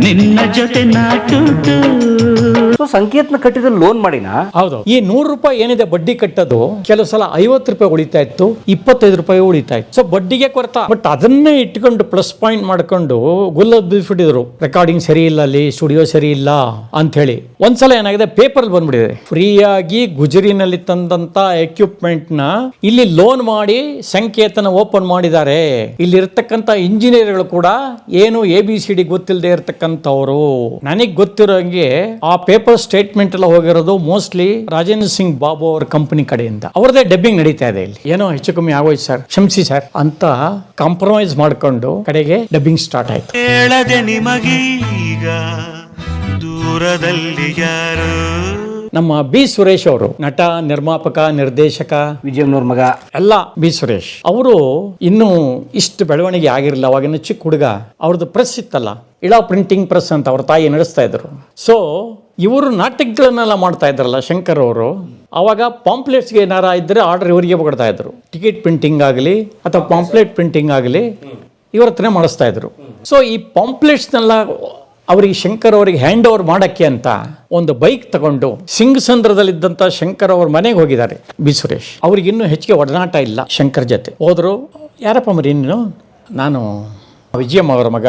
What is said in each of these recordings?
ನಿನ್ನ ಜೊತೆ ನಾಟುಟು. ಸಂಕೇತನ ಕಟ್ಟಿದ ಲೋನ್ ಮಾಡಿನ. ಹೌದು. ಈ 100 ರೂಪಾಯಿ ಏನಿದೆ ಬಡ್ಡಿ ಕಟ್ಟೋದು ಕೆಲವು ಸಲ 50 ರೂಪಾಯಿ ಉಳಿತಾ ಇತ್ತು, 25 ರೂಪಾಯಿ ಉಳಿತಾ ಇತ್ತು. ಸೊ ಬಡ್ಡಿಗೆ ಕೊರತ. ಬಟ್ ಅದನ್ನೇ ಇಟ್ಕೊಂಡು ಪ್ಲಸ್ ಪಾಯಿಂಟ್ ಮಾಡ್ಕೊಂಡು ಗುಲ್ಲಬಿಟ್ಟಿದ್ರು. ರೆಕಾರ್ಡಿಂಗ್ ಸರಿ ಇಲ್ಲ, ಅಲ್ಲಿ ಸ್ಟುಡಿಯೋ ಸರಿ ಇಲ್ಲ ಅಂತ ಹೇಳಿ. ಒಂದ್ಸಲ ಏನಾಗಿದೆ, ಪೇಪರ್ ಬಂದ್ಬಿಟ್ಟಿದೆ, ಫ್ರೀಯಾಗಿ ಗುಜರಿನಲ್ಲಿ ತಂದಂತ ಎಕ್ವಿಪ್ಮೆಂಟ್ ನ ಇಲ್ಲಿ ಲೋನ್ ಮಾಡಿ ಸಂಕೇತನ ಓಪನ್ ಮಾಡಿದ್ದಾರೆ. ಇಲ್ಲಿ ಇರ್ತಕ್ಕಂಥ ಇಂಜಿನಿಯರ್ಗಳು ಕೂಡ ಏನು ABCD ಗೊತ್ತಿಲ್ಲದೆ ಇರ್ತಕ್ಕಂಥವ್ರು. ನನಗ್ ಗೊತ್ತಿರೋಂಗೆ ಆ ಪೇಪರ್ ಸ್ಟೇಟ್ಮೆಂಟ್ ಎಲ್ಲ ಹೋಗಿರೋದು ಮೋಸ್ಟ್ಲಿ ರಾಜೇಂದ್ರ ಸಿಂಗ್ ಬಾಬು ಅವರ ಕಂಪನಿ ಕಡೆಯಿಂದ. ಅವರದೇ ಡಬ್ಬಿಂಗ್ ನಡೀತಾ ಇದೆ. ಇಲ್ಲಿ ಏನೋ ಹೆಚ್ಚು ಕಮ್ಮಿ ಆಗೋಯ್ತು ಸರ್, ಕ್ಷಮಿಸಿ ಸರ್ ಅಂತ ಕಾಂಪ್ರಮೈಸ್ ಮಾಡ್ಕೊಂಡು ಕಡೆಗೆ ಡಬ್ಬಿಂಗ್ ಸ್ಟಾರ್ಟ್ ಆಯ್ತು. ಹೇಳದೆ ನಿಮಗೀಗ ದೂರದಲ್ಲಿ ಯಾರು. ನಮ್ಮ ಬಿ ಸುರೇಶ್ ಅವರು ನಟ, ನಿರ್ಮಾಪಕ, ನಿರ್ದೇಶಕ, ವಿಜಯಮ್ನವ್ರ ಮಗ ಎಲ್ಲ ಬಿ ಸುರೇಶ್ ಅವರು ಇನ್ನೂ ಇಷ್ಟು ಬೆಳವಣಿಗೆ ಆಗಿರಲಿಲ್ಲ. ಅವಾಗಿನ ಚಿಕ್ಕ ಹುಡುಗ. ಅವ್ರದ್ದು ಪ್ರೆಸ್ ಇತ್ತಲ್ಲ, ಇಳಾ ಪ್ರಿಂಟಿಂಗ್ ಪ್ರೆಸ್ ಅಂತ ಅವ್ರ ತಾಯಿ ನಡೆಸ್ತಾ ಇದ್ರು. ಸೊ ಇವರು ನಾಟಕಗಳನ್ನೆಲ್ಲ ಮಾಡ್ತಾ ಇದ್ರಲ್ಲ ಶಂಕರ್ ಅವರು. ಅವಾಗ ಪಾಂಪ್ಲೆಟ್ಸ್ಗೆ ಏನಾರ ಇದ್ರೆ ಆರ್ಡರ್ ಇವರಿಗೆ ಕೊಡ್ತಾ ಇದ್ರು. ಟಿಕೆಟ್ ಪ್ರಿಂಟಿಂಗ್ ಆಗಲಿ ಅಥವಾ ಪಾಂಪ್ಲೆಟ್ ಪ್ರಿಂಟಿಂಗ್ ಆಗಲಿ ಇವ್ರ ಹತ್ರನೇ ಮಾಡಿಸ್ತಾ ಇದ್ರು. ಸೊ ಈ ಪಾಂಪ್ಲೆಟ್ಸ್ನೆಲ್ಲ ಅವರಿಗೆ ಶಂಕರ್ ಅವರಿಗೆ ಹ್ಯಾಂಡ್ ಓವರ್ ಮಾಡಕ್ಕೆ ಅಂತ ಒಂದು ಬೈಕ್ ತಗೊಂಡು ಸಿಂಗಸಂದ್ರದಲ್ಲಿದ್ದಂಥ ಶಂಕರ್ ಅವ್ರ ಮನೆಗೆ ಹೋಗಿದ್ದಾರೆ ಬಿ ಸುರೇಶ್. ಅವ್ರಿಗೆ ಇನ್ನೂ ಹೆಚ್ಚಿಗೆ ಒಡನಾಟ ಇಲ್ಲ ಶಂಕರ್ ಜೊತೆ. ಹೋದ್ರು, ಯಾರಪ್ಪ ಮರಿ ಇನ್ನು, ನಾನು ವಿಜಯಮ್ಮ ಅವರ ಮಗ,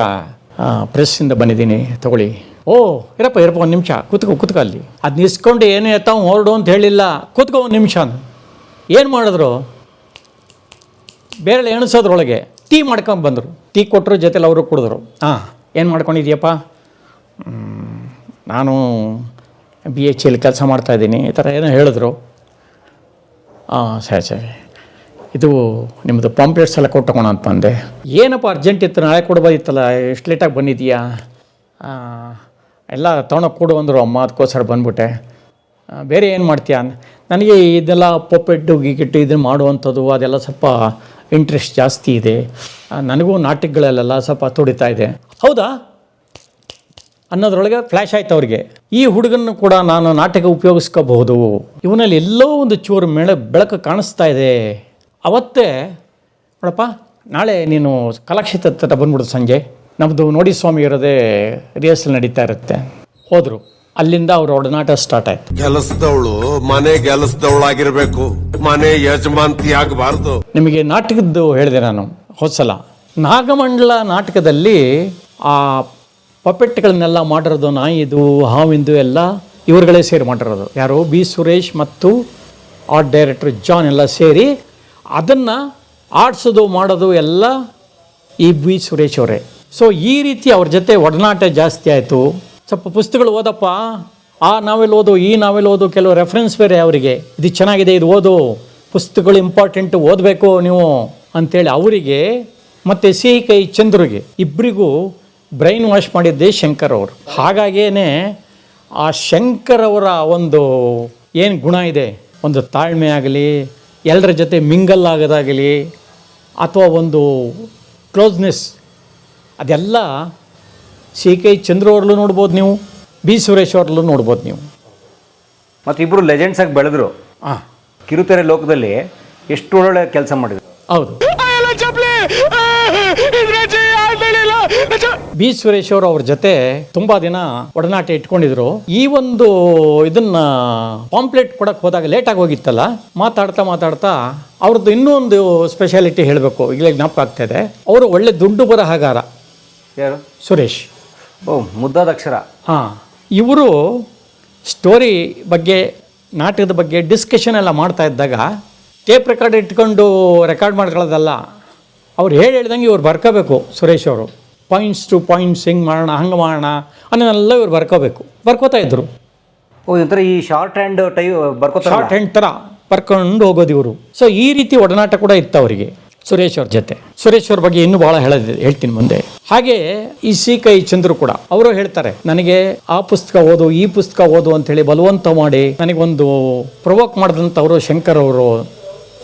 ಪ್ರೆಸ್ಸಿಂದ ಬಂದಿದ್ದೀನಿ ತಗೊಳ್ಳಿ. ಓ ಇರಪ್ಪ ಒಂದು ನಿಮಿಷ ಕೂತ್ಕೋ ಅಲ್ಲಿ. ಅದು ನಿಸ್ಕೊಂಡು ಏನು ಎತ್ತಾವ ಹೊರಡು ಅಂತ ಹೇಳಿಲ್ಲ, ಕೂತ್ಕೋ ಒಂದು ನಿಮಿಷ. ಏನು ಮಾಡಿದ್ರು, ಬೇರೆ ಎಣಿಸೋದ್ರೊಳಗೆ ಟೀ ಮಾಡ್ಕೊಂಡು ಬಂದರು. ಟೀ ಕೊಟ್ಟರು, ಜೊತೆಲಿ ಅವರು ಕುಡಿದ್ರು. ಏನು ಮಾಡ್ಕೊಂಡಿದ್ಯಪ್ಪ? ನಾನು BHL ಕೆಲಸ ಮಾಡ್ತಾಯಿದ್ದೀನಿ, ಈ ಥರ ಏನೋ ಹೇಳಿದ್ರು. ಸರಿ, ಇದು ನಿಮ್ಮದು ಪಾಂಪ್ಲೆಟ್ಸ್ ಎಲ್ಲ ಕೊಟ್ಟೋಣ ಅಂತ ಬಂದೆ. ಏನಪ್ಪ ಅರ್ಜೆಂಟ್ ಇತ್ತು, ನಾಳೆ ಕೊಡ್ಬೋದಿತ್ತಲ್ಲ, ಎಷ್ಟು ಲೇಟಾಗಿ ಬಂದಿದ್ದೀಯಾ? ಎಲ್ಲ ತೊಗೊಂಡೋಗಿ ಕೊಡು ಅಂದರು ಅಮ್ಮ, ಅದಕ್ಕೋಸ್ಕರ ಬಂದ್ಬಿಟ್ಟೆ. ಬೇರೆ ಏನು ಮಾಡ್ತೀಯಾ? ನನಗೆ ಇದೆಲ್ಲ ಪೊಪ್ಪೆಟ್ಟು ಗಿಗಿಟ್ಟು ಇದನ್ನು ಮಾಡುವಂಥದ್ದು ಅದೆಲ್ಲ ಸ್ವಲ್ಪ ಇಂಟ್ರೆಸ್ಟ್ ಜಾಸ್ತಿ ಇದೆ. ನನಗೂ ನಾಟಕಗಳಲ್ಲೆಲ್ಲ ಸ್ವಲ್ಪ ತುಡಿತಾ ಇದೆ. ಹೌದಾ ಅನ್ನೋದ್ರೊಳಗೆ ಫ್ಲ್ಯಾಶ್ ಆಯ್ತು ಅವ್ರಿಗೆ. ಈ ಹುಡುಗನ್ನು ಕೂಡ ನಾನು ನಾಟಕ ಉಪಯೋಗಿಸ್ಕೋಬಹುದು, ಇವನಲ್ಲಿ ಎಲ್ಲೋ ಒಂದು ಚೂರು ಬೆಳಕು ಕಾಣಿಸ್ತಾ ಇದೆ. ಅವತ್ತೇ ನೋಡಪ್ಪ, ನಾಳೆ ನೀನು ಕಲಾಕ್ಷೇತ್ರ ಹತ್ರ ಬಂದ್ಬಿಡು ಸಂಜೆ, ನಮ್ಮದು ನೋಡಿ ಸ್ವಾಮಿ ಇರೋದೇ ರಿಹರ್ಸಲ್ ನಡೀತಾ ಇರುತ್ತೆ. ಹೋದರು. ಅಲ್ಲಿಂದ ಅವ್ರ ಒಡನಾಟ ಸ್ಟಾರ್ಟ್ ಆಯ್ತು. ಕೆಲಸದವಳು ಮನೆ ಕೆಲಸದವಳಾಗಿರ್ಬೇಕು, ಮನೆ ಯಜಮಾಂತಿ ಆಗಬಾರ್ದು. ನಿಮಗೆ ನಾಟಕದ್ದು ಹೇಳಿದೆ ನಾನು ಹೋದ್ಸಲ. ನಾಗಮಂಡಲ ನಾಟಕದಲ್ಲಿ ಆ ಪಪೆಟ್ಗಳನ್ನೆಲ್ಲ ಮಾಡಿರೋದು, ನಾಯಿದು ಹಾವಿಂದು ಎಲ್ಲ ಇವರುಗಳೇ ಸೇರಿ ಮಾಡಿರೋದು. ಯಾರು? ಬಿ ಸುರೇಶ್ ಮತ್ತು ಆರ್ಟ್ ಡೈರೆಕ್ಟರ್ ಜಾನ್ ಎಲ್ಲ ಸೇರಿ ಅದನ್ನು ಆಡಿಸೋದು ಮಾಡೋದು ಎಲ್ಲ ಈ ಬಿ ಸುರೇಶ್ ಅವರೇ. ಸೊ ಈ ರೀತಿ ಅವ್ರ ಜೊತೆ ಒಡನಾಟ ಜಾಸ್ತಿ ಆಯಿತು. ಸ್ವಲ್ಪ ಪುಸ್ತಕಗಳು ಓದಪ್ಪ, ಆ ನಾವೆಲ್ ಓದು, ಈ ನಾವೆಲ್ ಓದು, ಕೆಲವು ರೆಫರೆನ್ಸ್ ಬೇರೆ ಅವರಿಗೆ, ಇದು ಚೆನ್ನಾಗಿದೆ, ಇದು ಓದು, ಪುಸ್ತಕಗಳು ಇಂಪಾರ್ಟೆಂಟು, ಓದಬೇಕು ನೀವು ಅಂಥೇಳಿ ಅವರಿಗೆ ಮತ್ತು CK ಚಂದ್ರಿಗೆ ಇಬ್ಬರಿಗೂ ಬ್ರೈನ್ ವಾಶ್ ಮಾಡಿದ್ದೇ ಶಂಕರ್ ಅವರು. ಹಾಗಾಗೇ ಆ ಶಂಕರ್ ಅವರ ಒಂದು ಏನು ಗುಣ ಇದೆ, ಒಂದು ತಾಳ್ಮೆ ಆಗಲಿ, ಎಲ್ಲರ ಜೊತೆ ಮಿಂಗಲ್ ಆಗೋದಾಗಲಿ, ಅಥವಾ ಒಂದು ಕ್ಲೋಸ್ನೆಸ್, ಅದೆಲ್ಲ CK ಚಂದ್ರ ಅವ್ರಲ್ಲೂ ನೋಡ್ಬೋದು ನೀವು, ಬಿ ಸುರೇಶ್ ಅವ್ರಲ್ಲೂ ನೋಡ್ಬೋದು ನೀವು. ಮತ್ತು ಇಬ್ಬರು ಲೆಜೆಂಡ್ಸ್ ಆಗಿ ಬೆಳೆದ್ರು. ಕಿರುತೆರೆ ಲೋಕದಲ್ಲಿ ಎಷ್ಟು ಒಳ್ಳೊಳ್ಳೆ ಕೆಲಸ ಮಾಡಿದ್ರು. ಹೌದು. ಬಿ ಸುರೇಶ್ ಅವರು ಅವ್ರ ಜೊತೆ ತುಂಬಾ ದಿನ ಒಡನಾಟ ಇಟ್ಕೊಂಡಿದ್ರು. ಈ ಒಂದು ಇದನ್ನ ಪಾಂಪ್ಲೆಟ್ ಕೊಡಕ್ಕೆ ಹೋದಾಗ ಲೇಟಾಗಿ ಹೋಗಿತ್ತಲ್ಲ, ಮಾತಾಡ್ತಾ ಅವ್ರದ್ದು ಇನ್ನೂ ಒಂದು ಸ್ಪೆಷಾಲಿಟಿ ಹೇಳಬೇಕು, ಈಗಲೇ ಜ್ಞಾಪಕ ಆಗ್ತಾ ಇದೆ. ಅವರು ಒಳ್ಳೆ ದುಡ್ಡು ಬರಹಗಾರ. ಯಾರು? ಸುರೇಶ್. ಮುದ್ದಾದ ಅಕ್ಷರ. ಇವರು ಸ್ಟೋರಿ ಬಗ್ಗೆ, ನಾಟಕದ ಬಗ್ಗೆ ಡಿಸ್ಕಷನ್ ಎಲ್ಲ ಮಾಡ್ತಾ ಇದ್ದಾಗ ಟೇಪ್ ರೆಕಾರ್ಡ್ ಇಟ್ಕೊಂಡು ರೆಕಾರ್ಡ್ ಮಾಡ್ಕೊಳ್ಳೋದಲ್ಲ, ಅವ್ರು ಹೇಳ್ದಂಗೆ ಇವ್ರು ಬರ್ಕೋಬೇಕು. ಸುರೇಶ್ ಅವರು ಪಾಯಿಂಟ್ಸ್ ಟು ಪಾಯಿಂಟ್ಸ್, ಹಿಂಗೆ ಮಾಡೋಣ, ಹಂಗೆ ಮಾಡೋಣ ಅನ್ನೋದೆಲ್ಲ ಇವ್ರು ಬರ್ಕೋತಾ ಇದ್ರು. ಒಂಥರ ಈ ಶಾರ್ಟ್ ಹ್ಯಾಂಡ್ ಶಾರ್ಟ್ ಹ್ಯಾಂಡ್ ಥರ ಬರ್ಕೊಂಡು ಹೋಗೋದು ಇವರು. ಸೊ ಈ ರೀತಿ ಒಡನಾಟ ಕೂಡ ಇತ್ತು ಅವರಿಗೆ ಸುರೇಶ್ ಅವ್ರ ಜೊತೆ. ಸುರೇಶ್ ಅವ್ರ ಬಗ್ಗೆ ಇನ್ನೂ ಭಾಳ ಹೇಳ್ತೀನಿ ಮುಂದೆ. ಹಾಗೆ ಈ CK ಚಂದ್ರು ಕೂಡ ಅವರು ಹೇಳ್ತಾರೆ, ನನಗೆ ಆ ಪುಸ್ತಕ ಓದು, ಈ ಪುಸ್ತಕ ಓದು ಅಂಥೇಳಿ ಬಲವಂತ ಮಾಡಿ ನನಗೊಂದು ಪ್ರೊವೋಕ್ ಮಾಡಿದಂಥವರು ಶಂಕರ್ ಅವರು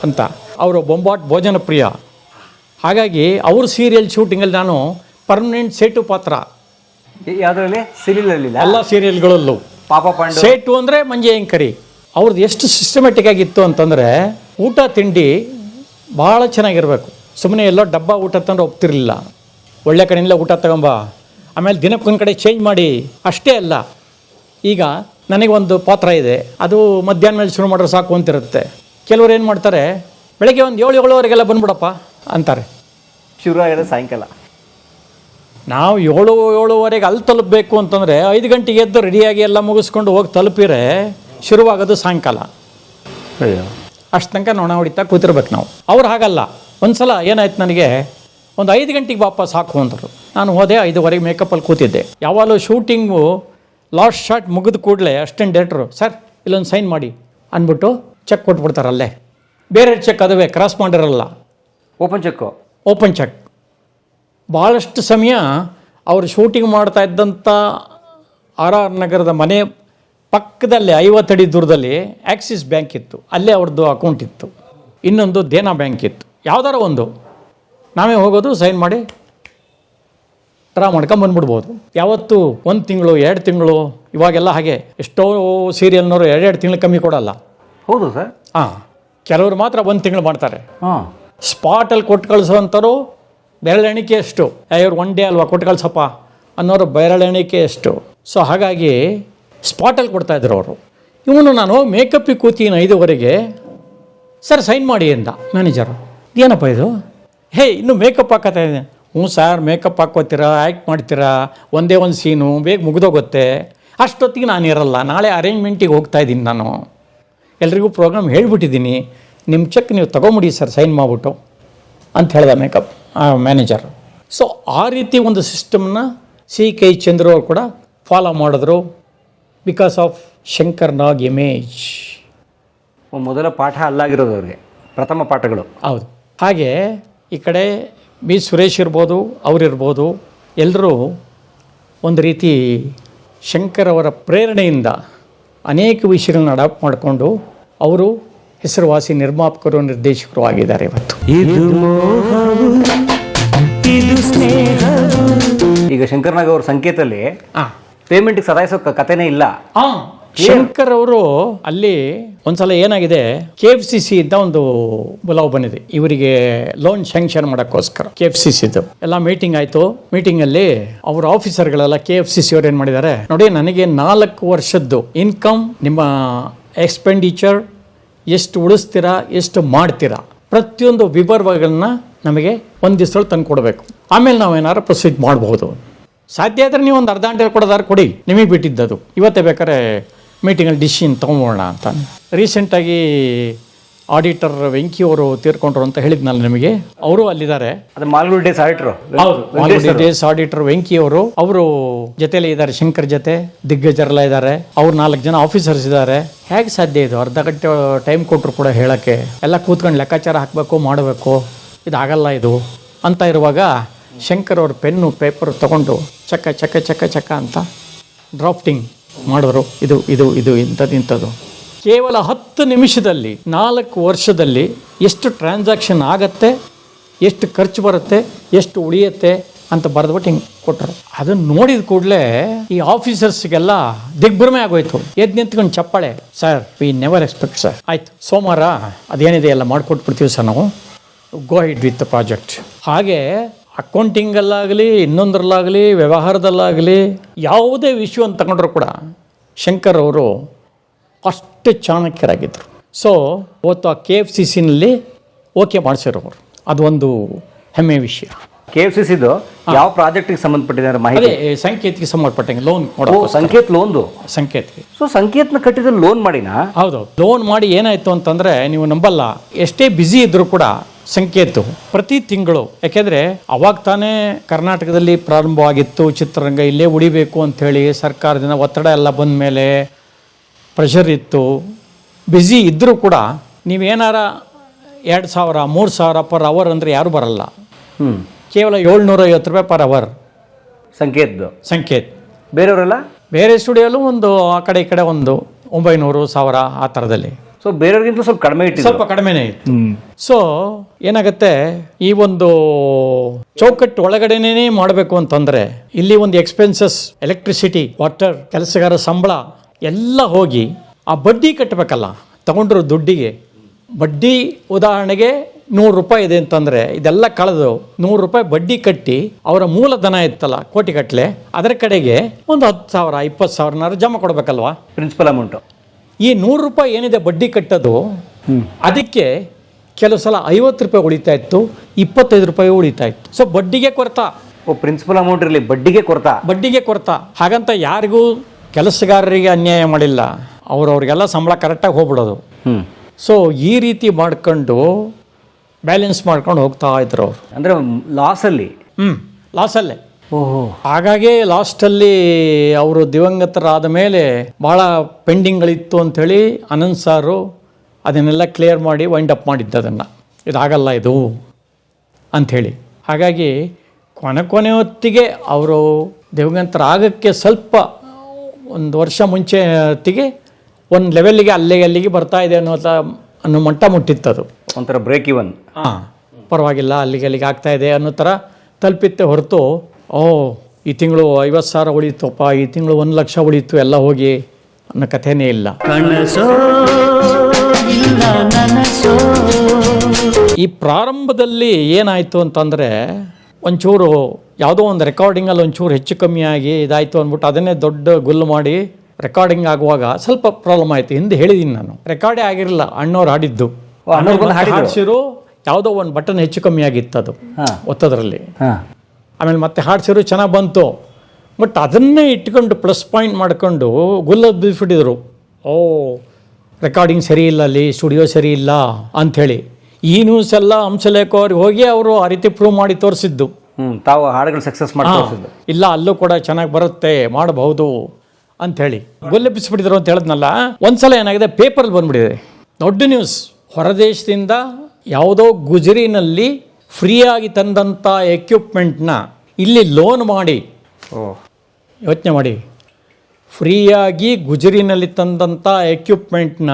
ಅಂತ. ಅವರು ಬೊಂಬಾಟ್ ಭೋಜನ ಪ್ರಿಯ. ಹಾಗಾಗಿ ಅವ್ರ ಸೀರಿಯಲ್ ಶೂಟಿಂಗಲ್ಲಿ ನಾನು ಪರ್ಮನೆಂಟ್ ಸೇಟು ಪಾತ್ರ. ಯಾವುದರಲ್ಲಿ? ಸೀರಿಯಲ್ ಎಲ್ಲ ಸೀರಿಯಲ್ಗಳಲ್ಲೂ ಪಾಪ ಪಾಂಡು. ಸೇಟು ಅಂದರೆ ಮಂಜೆ ಅಂಕರಿ. ಅವ್ರದ್ದು ಎಷ್ಟು ಸಿಸ್ಟಮೆಟಿಕ್ ಆಗಿತ್ತು ಅಂತಂದರೆ, ಊಟ ತಿಂಡಿ ಭಾಳ ಚೆನ್ನಾಗಿರಬೇಕು. ಸುಮ್ಮನೆ ಎಲ್ಲೋ ಡಬ್ಬ ಊಟ ತಂದ್ರೆ ಒಪ್ತಿರಲಿಲ್ಲ. ಒಳ್ಳೆ ಕಡೆಯಿಂದಲೇ ಊಟ ತಗೊಂಬ, ಆಮೇಲೆ ದಿನಕ್ಕೊಂದು ಕಡೆ ಚೇಂಜ್ ಮಾಡಿ. ಅಷ್ಟೇ ಅಲ್ಲ, ಈಗ ನನಗೆ ಒಂದು ಪಾತ್ರ ಇದೆ, ಅದು ಮಧ್ಯಾಹ್ನ ಮೇಲೆ ಶುರು ಮಾಡಿದ್ರೆ ಸಾಕು ಅಂತಿರುತ್ತೆ. ಕೆಲವ್ರು ಏನು ಮಾಡ್ತಾರೆ, ಬೆಳಗ್ಗೆ ಒಂದು 7-7:30 ಬಂದ್ಬಿಡಪ್ಪ ಅಂತಾರೆ. ಶುರು ಆಗೋದು ಸಾಯಂಕಾಲ. ನಾವು 7-7:30 ಅಲ್ಲಿ ತಲುಪಬೇಕು ಅಂತಂದರೆ 5 ಗಂಟೆಗೆ ಎದ್ದು ರೆಡಿಯಾಗಿ ಎಲ್ಲ ಮುಗಿಸ್ಕೊಂಡು ಹೋಗಿ ತಲುಪಿದ್ರೆ ಶುರುವಾಗೋದು ಸಾಯಂಕಾಲ. ಅಯ್ಯೋ, ಅಷ್ಟು ತನಕ ನೋಣ ಹೊಡಿತಾ ಕೂತಿರ್ಬೇಕು ನಾವು. ಅವ್ರು ಹಾಗಲ್ಲ. ಒಂದು ಸಲ ಏನಾಯ್ತು, ನನಗೆ ಒಂದು 5 ಗಂಟೆಗೆ ಬಾಪ ಸಾಕು ಅಂದರು. ನಾನು ಹೋದೆ, 5:15 ಮೇಕಪ್ಪಲ್ಲಿ ಕೂತಿದ್ದೆ. ಯಾವಾಗಲೂ ಶೂಟಿಂಗು ಲಾಸ್ಟ್ ಶಾಟ್ ಮುಗಿದ ಕೂಡಲೇ ಅಸಿಸ್ಟೆಂಟ್ ಡೈರೆಕ್ಟ್ರು, ಸರ್ ಇಲ್ಲೊಂದು ಸೈನ್ ಮಾಡಿ ಅಂದ್ಬಿಟ್ಟು ಚೆಕ್ ಕೊಟ್ಬಿಡ್ತಾರಲ್ಲೇ. ಬೇರೆ ಚೆಕ್ ಅದುವೇ ಕ್ರಾಸ್ ಮಾಡಿರಲ್ಲ, ಓಪನ್ ಚೆಕ್ಕು. Open check. ಭಾಳಷ್ಟು ಸಮಯ ಅವರು ಶೂಟಿಂಗ್ ಮಾಡ್ತಾ ಇದ್ದಂಥ RR ನಗರದ ಮನೆ ಪಕ್ಕದಲ್ಲೇ 50 ಅಡಿ ದೂರದಲ್ಲಿ ಆಕ್ಸಿಸ್ ಬ್ಯಾಂಕ್ ಇತ್ತು, ಅಲ್ಲೇ ಅವ್ರದ್ದು ಅಕೌಂಟ್ ಇತ್ತು. ಇನ್ನೊಂದು ದೇನಾ ಬ್ಯಾಂಕ್ ಇತ್ತು. ಯಾವ್ದಾರ ಒಂದು ನಾವೇ ಹೋಗೋದು, ಸೈನ್ ಮಾಡಿ ಡ್ರಾ ಮಾಡ್ಕೊಂಬಂದ್ಬಿಡ್ಬೋದು. ಯಾವತ್ತು 1 ತಿಂಗಳು 2 ತಿಂಗಳು, ಇವಾಗೆಲ್ಲ ಹಾಗೆ ಎಷ್ಟೋ ಸೀರಿಯಲ್ನವರು 2 ತಿಂಗಳು ಕಮ್ಮಿ ಕೊಡಲ್ಲ. ಹೌದು ಸರ್. ಹಾಂ, ಕೆಲವರು ಮಾತ್ರ 1 ತಿಂಗಳು ಮಾಡ್ತಾರೆ. ಹಾಂ, ಸ್ಪಾಟಲ್ಲಿ ಕೊಟ್ಟು ಕಳಿಸೋವಂಥವ್ರು ಬೆರಳೆಣಿಕೆ ಎಷ್ಟು, ಇವ್ರು 1 ಡೇ ಅಲ್ವಾ ಕೊಟ್ಟು ಕಳಿಸಪ್ಪ ಅನ್ನೋರು ಬೆರಳೆಣಿಕೆ ಎಷ್ಟು. ಸೊ ಹಾಗಾಗಿ ಸ್ಪಾಟಲ್ಲಿ ಕೊಡ್ತಾಯಿದ್ರು ಅವರು. ಇವನು ನಾನು ಮೇಕಪ್ಪಿಗೆ ಕೂತೀನಿ 5:15, ಸರ್ ಸೈನ್ ಮಾಡಿ ಅಂದ ಮ್ಯಾನೇಜರು. ಏನಪ್ಪ ಇದು, ಹೇ ಇನ್ನೂ ಮೇಕಪ್ ಹಾಕತ್ತಾ ಇದೆ. ಹ್ಞೂ ಸರ್, ಮೇಕಪ್ ಹಾಕ್ಕೋತೀರಾ, ಆ್ಯಕ್ಟ್ ಮಾಡ್ತೀರಾ, ಒಂದೇ ಒಂದು ಸೀನು ಬೇಗ ಮುಗಿದೋಗುತ್ತೆ. ಅಷ್ಟೊತ್ತಿಗೆ ನಾನು ಇರಲ್ಲ, ನಾಳೆ ಅರೇಂಜ್ಮೆಂಟಿಗೆ ಹೋಗ್ತಾಯಿದ್ದೀನಿ, ನಾನು ಎಲ್ರಿಗೂ ಪ್ರೋಗ್ರಾಮ್ ಹೇಳಿಬಿಟ್ಟಿದ್ದೀನಿ, ನಿಮ್ಮ ಚೆಕ್ ನೀವು ತೊಗೊಂಬಿಡಿ ಸರ್ ಸೈನ್ ಮಾಡಿಬಿಟ್ಟು ಅಂತ ಹೇಳ್ದೆ ಮೇಕಪ್ ಮ್ಯಾನೇಜರ್. ಸೊ ಆ ರೀತಿ ಒಂದು ಸಿಸ್ಟಮ್ನ CK ಚಂದ್ರು ಅವರು ಕೂಡ ಫಾಲೋ ಮಾಡಿದ್ರು, because of Shankar Nag image. ಮೊದಲ ಪಾಠ ಅಲ್ಲಾಗಿರೋದು ಅವ್ರಿಗೆ, ಪ್ರಥಮ ಪಾಠಗಳು. ಹೌದು. ಹಾಗೆ ಈ ಕಡೆ B. ಸುರೇಶ್ ಇರ್ಬೋದು, ಅವರಿರ್ಬೋದು, ಎಲ್ಲರೂ ಒಂದು ರೀತಿ ಶಂಕರ್ ಅವರ ಪ್ರೇರಣೆಯಿಂದ ಅನೇಕ ವಿಷಯಗಳನ್ನ ಅಡಾಪ್ಟ್ ಮಾಡಿಕೊಂಡು ಅವರು ಹೆಸರುವಾಸಿ ನಿರ್ಮಾಪಕರು, ನಿರ್ದೇಶಕರು ಆಗಿದ್ದಾರೆ ಇವತ್ತು. ಈಗ ಶಂಕರ್ನಾಗ್ ಅವ್ರ ಸಂಕೇತಲ್ಲಿ ಪೇಮೆಂಟ್ಗೆ ಸದಾಯಿಸೋ ಕಥೆನೇ ಇಲ್ಲ. ಶಂಕರ್ ಅವರು ಅಲ್ಲಿ ಒಂದ್ಸಲ ಏನಾಗಿದೆ, KFCC ಇಂದ ಒಂದು ಬುಲಾವ್ ಬಂದಿದೆ ಇವರಿಗೆ ಲೋನ್ ಸ್ಯಾಂಕ್ಷನ್ ಮಾಡೋಕ್ಕೋಸ್ಕರ. KFCCದು ಎಲ್ಲ ಮೀಟಿಂಗ್ ಆಯಿತು. ಮೀಟಿಂಗಲ್ಲಿ ಅವ್ರ ಆಫೀಸರ್ಗಳೆಲ್ಲ KFCC ಅವ್ರು ಏನು ಮಾಡಿದ್ದಾರೆ, ನೋಡಿ ನನಗೆ 4 ವರ್ಷದ್ದು ಇನ್ಕಮ್, ನಿಮ್ಮ ಎಕ್ಸ್ಪೆಂಡಿಚರ್ ಎಷ್ಟು ಉಳಿಸ್ತೀರಾ, ಎಷ್ಟು ಮಾಡ್ತೀರಾ, ಪ್ರತಿಯೊಂದು ವಿವರಗಳನ್ನ ನಮಗೆ ಒಂದು ದಿವಸದಲ್ಲಿ ತಂದು ಕೊಡಬೇಕು. ಆಮೇಲೆ ನಾವು ಏನಾರು ಪ್ರೊಸೀಡ್ ಮಾಡಬಹುದು. ಸಾಧ್ಯ ಆದರೆ ನೀವು ಒಂದು ಅರ್ಧ ಗಂಟೆ ಕೊಡೋದಾರು ಕೊಡಿ, ನಿಮಗೆ ಬಿಟ್ಟಿದ್ದದು. ಇವತ್ತೇ ಬೇಕಾದ್ರೆ ಮೀಟಿಂಗಲ್ಲಿ ಡಿಸಿಷನ್ ತೊಗೊಂಬೋಣ ಅಂತ. ರೀಸೆಂಟಾಗಿ ಆಡಿಟರ್ ವೆಂಕಿ ಅವರು ತೀರ್ಕೊಂಡ್ರು ಅಂತ ಹೇಳಿದ್ನಲ್ಲ ನಿಮಗೆ, ಅವರು ಅಲ್ಲಿದ್ದಾರೆ. ಅದು ಮಾಲ್ಗುಡಿ ಡೇಸ್ ಆಡಿಟ್ರು. ಹೌದು, ಡೇಸ್ ಆಡಿಟರ್ ವೆಂಕಿ ಅವರು ಜೊತೆಲಿ ಇದ್ದಾರೆ, ಶಂಕರ್ ಜೊತೆ ದಿಗ್ಗಜರೆಲ್ಲ ಇದ್ದಾರೆ, ಅವ್ರು 4 ಜನ ಆಫೀಸರ್ಸ್ ಇದ್ದಾರೆ. ಹೇಗೆ ಸಾಧ್ಯ ಇದು, ಅರ್ಧ ಗಂಟೆ ಟೈಮ್ ಕೊಟ್ಟರು ಕೂಡ ಹೇಳೋಕ್ಕೆ, ಎಲ್ಲ ಕೂತ್ಕೊಂಡು ಲೆಕ್ಕಾಚಾರ ಹಾಕಬೇಕು, ಮಾಡಬೇಕು, ಇದಾಗಲ್ಲ ಇದು ಅಂತ ಇರುವಾಗ ಶಂಕರ್ ಅವ್ರ ಪೆನ್ನು ಪೇಪರ್ ತೊಗೊಂಡು ಚಕ್ಕ ಚಕ್ಕ ಚಕ್ಕ ಚಕ್ಕ ಅಂತ ಡ್ರಾಫ್ಟಿಂಗ್ ಮಾಡೋರು. ಇದು ಇದು ಇದು ಇಂಥದ್ದು ಕೇವಲ 10 ನಿಮಿಷದಲ್ಲಿ 4 ವರ್ಷದಲ್ಲಿ ಎಷ್ಟು ಟ್ರಾನ್ಸಾಕ್ಷನ್ ಆಗತ್ತೆ, ಎಷ್ಟು ಖರ್ಚು ಬರುತ್ತೆ, ಎಷ್ಟು ಉಳಿಯುತ್ತೆ ಅಂತ ಬರೆದ್ಬಿಟ್ಟು ಹಿಂಗೆ ಕೊಟ್ಟರು. ಅದನ್ನು ನೋಡಿದ ಕೂಡಲೇ ಈ ಆಫೀಸರ್ಸ್ಗೆಲ್ಲ ದಿಗ್ಭ್ರಮೆ ಆಗೋಯ್ತು. ಎದ್ದು ನಿಂತ್ಕೊಂಡು ಚಪ್ಪಾಳೆ, sir we never expect sir, ಆಯ್ತು ಸೋಮವಾರ ಅದೇನಿದೆ ಎಲ್ಲ ಮಾಡಿಕೊಟ್ಬಿಡ್ತೀವಿ ಸರ್, ನಾವು ಗೋ ಹೆಡ್ ವಿತ್ ದ ಪ್ರಾಜೆಕ್ಟ್. ಹಾಗೆ ಅಕೌಂಟಿಂಗಲ್ಲಾಗಲಿ, ಇನ್ನೊಂದರಲ್ಲಾಗಲಿ, ವ್ಯವಹಾರದಲ್ಲಾಗಲಿ, ಯಾವುದೇ ವಿಷಯವನ್ನು ತಗೊಂಡ್ರು ಕೂಡ ಶಂಕರ್ ಅವರು ಅಷ್ಟು ಚಾಣಕ್ಯರಾಗಿದ್ದರು. ಸೊ ಅವತ್ತು ಆ KFCCನಲ್ಲಿ ಓಕೆ ಮಾಡಿಸಿರೋರು, ಅದು ಒಂದು ಹೆಮ್ಮೆ ವಿಷಯ. KFCCದು ಯಾವ ಪ್ರಾಜೆಕ್ಟಿಗೆ ಸಂಬಂಧಪಟ್ಟಿದ್ದಾರೆ ಮಾಹಿತಿ? ಅದೇ ಸಂಕೇತಕ್ಕೆ ಸಂಬಂಧಪಟ್ಟಂಗೆ ಲೋನ್ ಸಂಕೇತ್ ಲೋನ್ದು ಸಂಕೇತಕ್ಕೆ. ಸೊ ಸಂಕೇತ್ನ ಕಟ್ಟಿದ್ರೆ ಲೋನ್ ಮಾಡಿನಾ? ಹೌದು, ಲೋನ್ ಮಾಡಿ ಏನಾಯಿತು ಅಂತಂದರೆ, ನೀವು ನಂಬಲ್ಲ, ಎಷ್ಟೇ ಬ್ಯುಸಿ ಇದ್ದರೂ ಕೂಡ ಸಂಕೇತು ಪ್ರತಿ ತಿಂಗಳು, ಯಾಕೆಂದರೆ ಅವಾಗ ತಾನೇ ಕರ್ನಾಟಕದಲ್ಲಿ ಪ್ರಾರಂಭವಾಗಿತ್ತು ಚಿತ್ರರಂಗ, ಇಲ್ಲೇ ಉಳಿಬೇಕು ಅಂಥೇಳಿ ಸರ್ಕಾರದಿಂದ ಒತ್ತಡ ಎಲ್ಲ ಬಂದ ಮೇಲೆ ಪ್ರೆಷರ್ ಇತ್ತು. ಬ್ಯುಸಿ ಇದ್ದರೂ ಕೂಡ ನೀವೇನಾರ 2,000 3,000 ಪರ್ ಅವರ್ ಅಂದರೆ ಯಾರೂ ಬರಲ್ಲ. ಕೇವಲ 750 ರೂಪಾಯಿ ಪರ್ ಅವರ್ ಸಂಕೇತ್. ಬೇರೆಯವರೆಲ್ಲ ಬೇರೆ ಸ್ಟುಡಿಯೋಲ್ಲೂ ಒಂದು ಆ ಕಡೆ ಈ ಕಡೆ ಒಂದು 900 1000 ಆ ಥರದಲ್ಲಿ. ಸೊ ಬೇರೆಯವ್ರಿಗಿಂತ ಸ್ವಲ್ಪ ಕಡಿಮೆ ಇತ್ತು, ಸ್ವಲ್ಪ ಕಡಿಮೆನೇ ಇತ್ತು. ಸೊ ಏನಾಗುತ್ತೆ, ಈ ಒಂದು ಚೌಕಟ್ಟು ಒಳಗಡೆನೇ ಮಾಡಬೇಕು ಅಂತಂದರೆ ಇಲ್ಲಿ ಒಂದು ಎಕ್ಸ್ಪೆನ್ಸಸ್, ಎಲೆಕ್ಟ್ರಿಸಿಟಿ, ವಾಟರ್, ಕೆಲಸಗಾರ ಸಂಬಳ ಎಲ್ಲ ಹೋಗಿ ಆ ಬಡ್ಡಿ ಕಟ್ಟಬೇಕಲ್ಲ, ತಗೊಂಡ್ರು ದುಡ್ಡಿಗೆ ಬಡ್ಡಿ. ಉದಾಹರಣೆಗೆ ₹100 ಇದೆ ಅಂತಂದರೆ ಇದೆಲ್ಲ ಕಳೆದು ₹100 ಬಡ್ಡಿ ಕಟ್ಟಿ ಅವರ ಮೂಲಧನ ಇತ್ತಲ್ಲ ಕೋಟಿಗಟ್ಟಲೆ, ಅದರ ಕಡೆಗೆ ಒಂದು 10,000 20,000 ಜಮಾ ಕೊಡಬೇಕಲ್ವಾ ಪ್ರಿನ್ಸಿಪಲ್ ಅಮೌಂಟು. ಈ ₹100 ಏನಿದೆ ಬಡ್ಡಿ ಕಟ್ಟೋದು, ಅದಕ್ಕೆ ಕೆಲವು ಸಲ ₹50 ಉಳಿತಾ ಇತ್ತು, ₹25 ಉಳಿತಾ ಇತ್ತು. ಸೊ ಬಡ್ಡಿಗೆ ಕೊರತಾ. ಪ್ರಿನ್ಸಿಪಲ್ ಅಮೌಂಟ್ ಇರಲಿ, ಬಡ್ಡಿಗೆ ಕೊರತಾ. ಹಾಗಂತ ಯಾರಿಗೂ ಕೆಲಸಗಾರರಿಗೆ ಅನ್ಯಾಯ ಮಾಡಿಲ್ಲ, ಅವ್ರಿಗೆಲ್ಲ ಸಂಬಳ ಕರೆಕ್ಟಾಗಿ ಹೋಗ್ಬಿಡೋದು. ಸೊ ಈ ರೀತಿ ಮಾಡ್ಕೊಂಡು ಬ್ಯಾಲೆನ್ಸ್ ಮಾಡ್ಕೊಂಡು ಹೋಗ್ತಾ ಇದ್ರು ಅವರು. ಅಂದರೆ ಲಾಸಲ್ಲಿ ಲಾಸಲ್ಲೇ. ಹಾಗಾಗಿ ಲಾಸ್ಟಲ್ಲಿ ಅವರು ದಿವಂಗತರಾದ ಮೇಲೆ ಭಾಳ ಪೆಂಡಿಂಗ್ಗಳಿತ್ತು ಅಂಥೇಳಿ ಅನಂತ್ ಸಾರು ಅದನ್ನೆಲ್ಲ ಕ್ಲಿಯರ್ ಮಾಡಿ ವೈಂಡ್ ಅಪ್ ಮಾಡಿದ್ದು ಅದನ್ನು, ಇದಾಗಲ್ಲ ಇದು ಅಂಥೇಳಿ. ಹಾಗಾಗಿ ಕೊನೆ ಹೊತ್ತಿಗೆ ಅವರು ದಿವಂಗತರಾಗಕ್ಕೆ ಸ್ವಲ್ಪ ಒಂದು ವರ್ಷ ಮುಂಚೆ ಹೊತ್ತಿಗೆ ಒಂದು ಲೆವೆಲ್ಲಿಗೆ ಅಲ್ಲಿಗೆ ಬರ್ತಾ ಇದೆ ಅನ್ನೋ ಮಟ್ಟ ಮುಟ್ಟಿತ್ತದು. ಒಂಥರ ಬ್ರೇಕ್ ಇವನ್. ಪರವಾಗಿಲ್ಲ, ಅಲ್ಲಿಗೆ ಆಗ್ತಾ ಇದೆ ಅನ್ನೋ ಥರ ತಲುಪಿತ್ತೆ ಹೊರತು, ಈ ತಿಂಗಳು 50,000 ಉಳೀತಪ್ಪ, ಈ ತಿಂಗಳು 1,00,000 ಉಳೀತು, ಎಲ್ಲ ಹೋಗಿ ಅನ್ನೋ ಕಥೆನೇ ಇಲ್ಲ. ಈ ಪ್ರಾರಂಭದಲ್ಲಿ ಏನಾಯಿತು ಅಂತಂದರೆ, ಒಂಚೂರು ಯಾವುದೋ ಒಂದು ರೆಕಾರ್ಡಿಂಗಲ್ಲಿ ಒಂಚೂರು ಹೆಚ್ಚು ಕಮ್ಮಿ ಆಗಿ ಇದಾಯಿತು ಅಂದ್ಬಿಟ್ಟು ಅದನ್ನೇ ದೊಡ್ಡ ಗುಲ್ಲು ಮಾಡಿ ರೆಕಾರ್ಡಿಂಗ್ ಆಗುವಾಗ ಸ್ವಲ್ಪ ಪ್ರಾಬ್ಲಮ್ ಆಯಿತು. ಹಿಂದೆ ಹೇಳಿದ್ದೀನಿ ನಾನು, ರೆಕಾರ್ಡೇ ಆಗಿರಲಿಲ್ಲ, ಅಣ್ಣವ್ರು ಹಾಡಿದ್ದು. ಹಾಡಿಸಿರು, ಯಾವುದೋ ಒಂದು ಬಟನ್ ಹೆಚ್ಚು ಕಮ್ಮಿ ಆಗಿತ್ತು ಅದು ಒತ್ತೋದ್ರಲ್ಲಿ. ಆಮೇಲೆ ಮತ್ತೆ ಹಾಡಿಸಿರು, ಚೆನ್ನಾಗಿ ಬಂತು. ಬಟ್ ಅದನ್ನೇ ಇಟ್ಕೊಂಡು ಪ್ಲಸ್ ಪಾಯಿಂಟ್ ಮಾಡ್ಕೊಂಡು ಗುಲ್ಲ ಬಿಡಿಸ್ಬಿಟ್ಟಿದ್ರು. ರೆಕಾರ್ಡಿಂಗ್ ಸರಿ ಇಲ್ಲ, ಅಲ್ಲಿ ಸ್ಟುಡಿಯೋ ಸರಿ ಇಲ್ಲ ಅಂಥೇಳಿ. ಈ ನ್ಯೂಸ್ ಎಲ್ಲ ಹಂಸಲೇಖ ಅವ್ರಿಗೆ ಹೋಗಿ ಅವರು ಆ ರೀತಿ ಪ್ರೂವ್ ಮಾಡಿ ತೋರಿಸಿದ್ದು. ತಾವು ಹಾಡುಗಳು ಸಕ್ಸಸ್ ಮಾಡಿ ಇಲ್ಲ, ಅಲ್ಲೂ ಕೂಡ ಚೆನ್ನಾಗಿ ಬರುತ್ತೆ, ಮಾಡಬಹುದು ಅಂಥೇಳಿ ಗೊಲ್ಲೆಬ್ಬಿಸ್ಬಿಟ್ಟಿದ್ರು ಅಂತ ಹೇಳಿದ್ನಲ್ಲ. ಒಂದ್ಸಲ ಏನಾಗಿದೆ, ಪೇಪರಲ್ಲಿ ಬಂದ್ಬಿಟ್ಟಿದೆ ದೊಡ್ಡ ನ್ಯೂಸ್. ಹೊರದೇಶದಿಂದ ಯಾವುದೋ ಗುಜರಿನಲ್ಲಿ ಫ್ರೀಯಾಗಿ ತಂದಂಥ ಎಕ್ವಿಪ್ಮೆಂಟ್ನ ಇಲ್ಲಿ ಲೋನ್ ಮಾಡಿ, ಯೋಚನೆ ಮಾಡಿ, ಫ್ರೀಯಾಗಿ ಗುಜರಿನಲ್ಲಿ ತಂದಂಥ ಎಕ್ವಿಪ್ಮೆಂಟ್ನ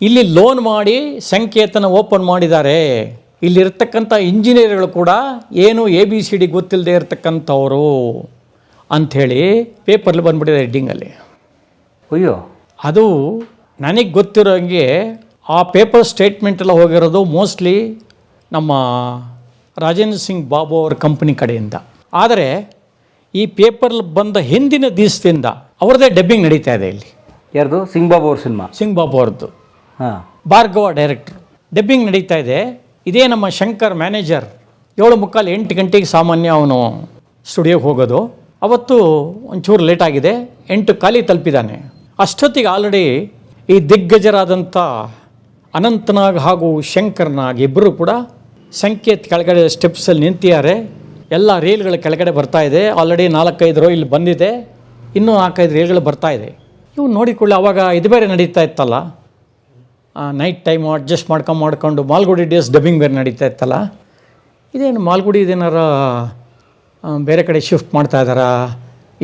ಇಲ್ಲಿ ಲೋನ್ ಮಾಡಿ ಸಂಕೇತನ ಓಪನ್ ಮಾಡಿದ್ದಾರೆ. ಇಲ್ಲಿರ್ತಕ್ಕಂಥ ಇಂಜಿನಿಯರ್ಗಳು ಕೂಡ ಏನು ABCD ಗೊತ್ತಿಲ್ಲದೆ ಇರ್ತಕ್ಕಂಥವರು ಅಂಥೇಳಿ ಪೇಪರ್ಲಿ ಬಂದ್ಬಿಟ್ಟಿದೆ ಹೆಡ್ಡಿಂಗಲ್ಲಿ. ಅಯ್ಯೋ, ಅದು ನನಗೆ ಗೊತ್ತಿರೋಂಗೆ ಆ ಪೇಪರ್ ಸ್ಟೇಟ್ಮೆಂಟ್ ಎಲ್ಲ ಹೋಗಿರೋದು ಮೋಸ್ಟ್ಲಿ ನಮ್ಮ ರಾಜೇಂದ್ರ ಸಿಂಗ್ ಬಾಬು ಅವ್ರ ಕಂಪ್ನಿ ಕಡೆಯಿಂದ. ಆದರೆ ಈ ಪೇಪರ್ಲಿ ಬಂದ ಹಿಂದಿನ ದಿವಸದಿಂದ ಅವ್ರದ್ದೇ ಡಬ್ಬಿಂಗ್ ನಡೀತಾ ಇದೆ ಇಲ್ಲಿ. ಯಾರ್ದು? ಸಿಂಗ್ ಬಾಬು ಅವ್ರ ಸಿನಿಮಾ. ಸಿಂಗ್ ಬಾಬು ಅವ್ರದ್ದು. ಭಾರ್ಗವ ಡೈರೆಕ್ಟ್ರು. ಡಬ್ಬಿಂಗ್ ನಡೀತಾ ಇದೆ. ಇದೇ ನಮ್ಮ ಶಂಕರ್ ಮ್ಯಾನೇಜರ್ 7:45 8 ಗಂಟೆಗೆ ಸಾಮಾನ್ಯ ಅವನು ಸ್ಟುಡಿಯೋಗೆ ಹೋಗೋದು. ಅವತ್ತು ಒಂಚೂರು ಲೇಟ್ ಆಗಿದೆ, 8 ಖಾಲಿ ತಲುಪಿದ್ದಾನೆ. ಅಷ್ಟೊತ್ತಿಗೆ ಆಲ್ರೆಡಿ ಈ ದಿಗ್ಗಜರಾದಂಥ ಅನಂತನಾಗ್ ಹಾಗೂ ಶಂಕರ್ನಾಗ್ ಇಬ್ಬರು ಕೂಡ ಸಂಕೇತ್ ಕೆಳಗಡೆ ಸ್ಟೆಪ್ಸಲ್ಲಿ ನಿಂತಿದ್ದಾರೆ. ಎಲ್ಲ ರೈಲ್ಗಳ ಕೆಳಗಡೆ ಬರ್ತಾ ಇದೆ. ಆಲ್ರೆಡಿ 4-5 ರೈಲ್ ಬಂದಿದೆ, ಇನ್ನೂ 4-5 ರೈಲ್ಗಳು ಬರ್ತಾ ಇದೆ. ಇವು ನೋಡಿಕೊಳ್ಳಿ, ಅವಾಗ ಇದು ಬೇರೆ ನಡೀತಾ ಇತ್ತಲ್ಲ, ನೈಟ್ ಟೈಮು ಅಡ್ಜಸ್ಟ್ ಮಾಡ್ಕೊಂಡು ಮಾಲ್ಗುಡಿ ಡೇಸ್ ಡಬ್ಬಿಂಗ್ ಬೇರೆ ನಡೀತಾ ಇತ್ತಲ್ಲ. ಇದೇನು ಮಾಲ್ಗುಡಿ ಇದೇನಾರ ಬೇರೆ ಕಡೆ ಶಿಫ್ಟ್ ಮಾಡ್ತಾ ಇದ್ದಾರಾ,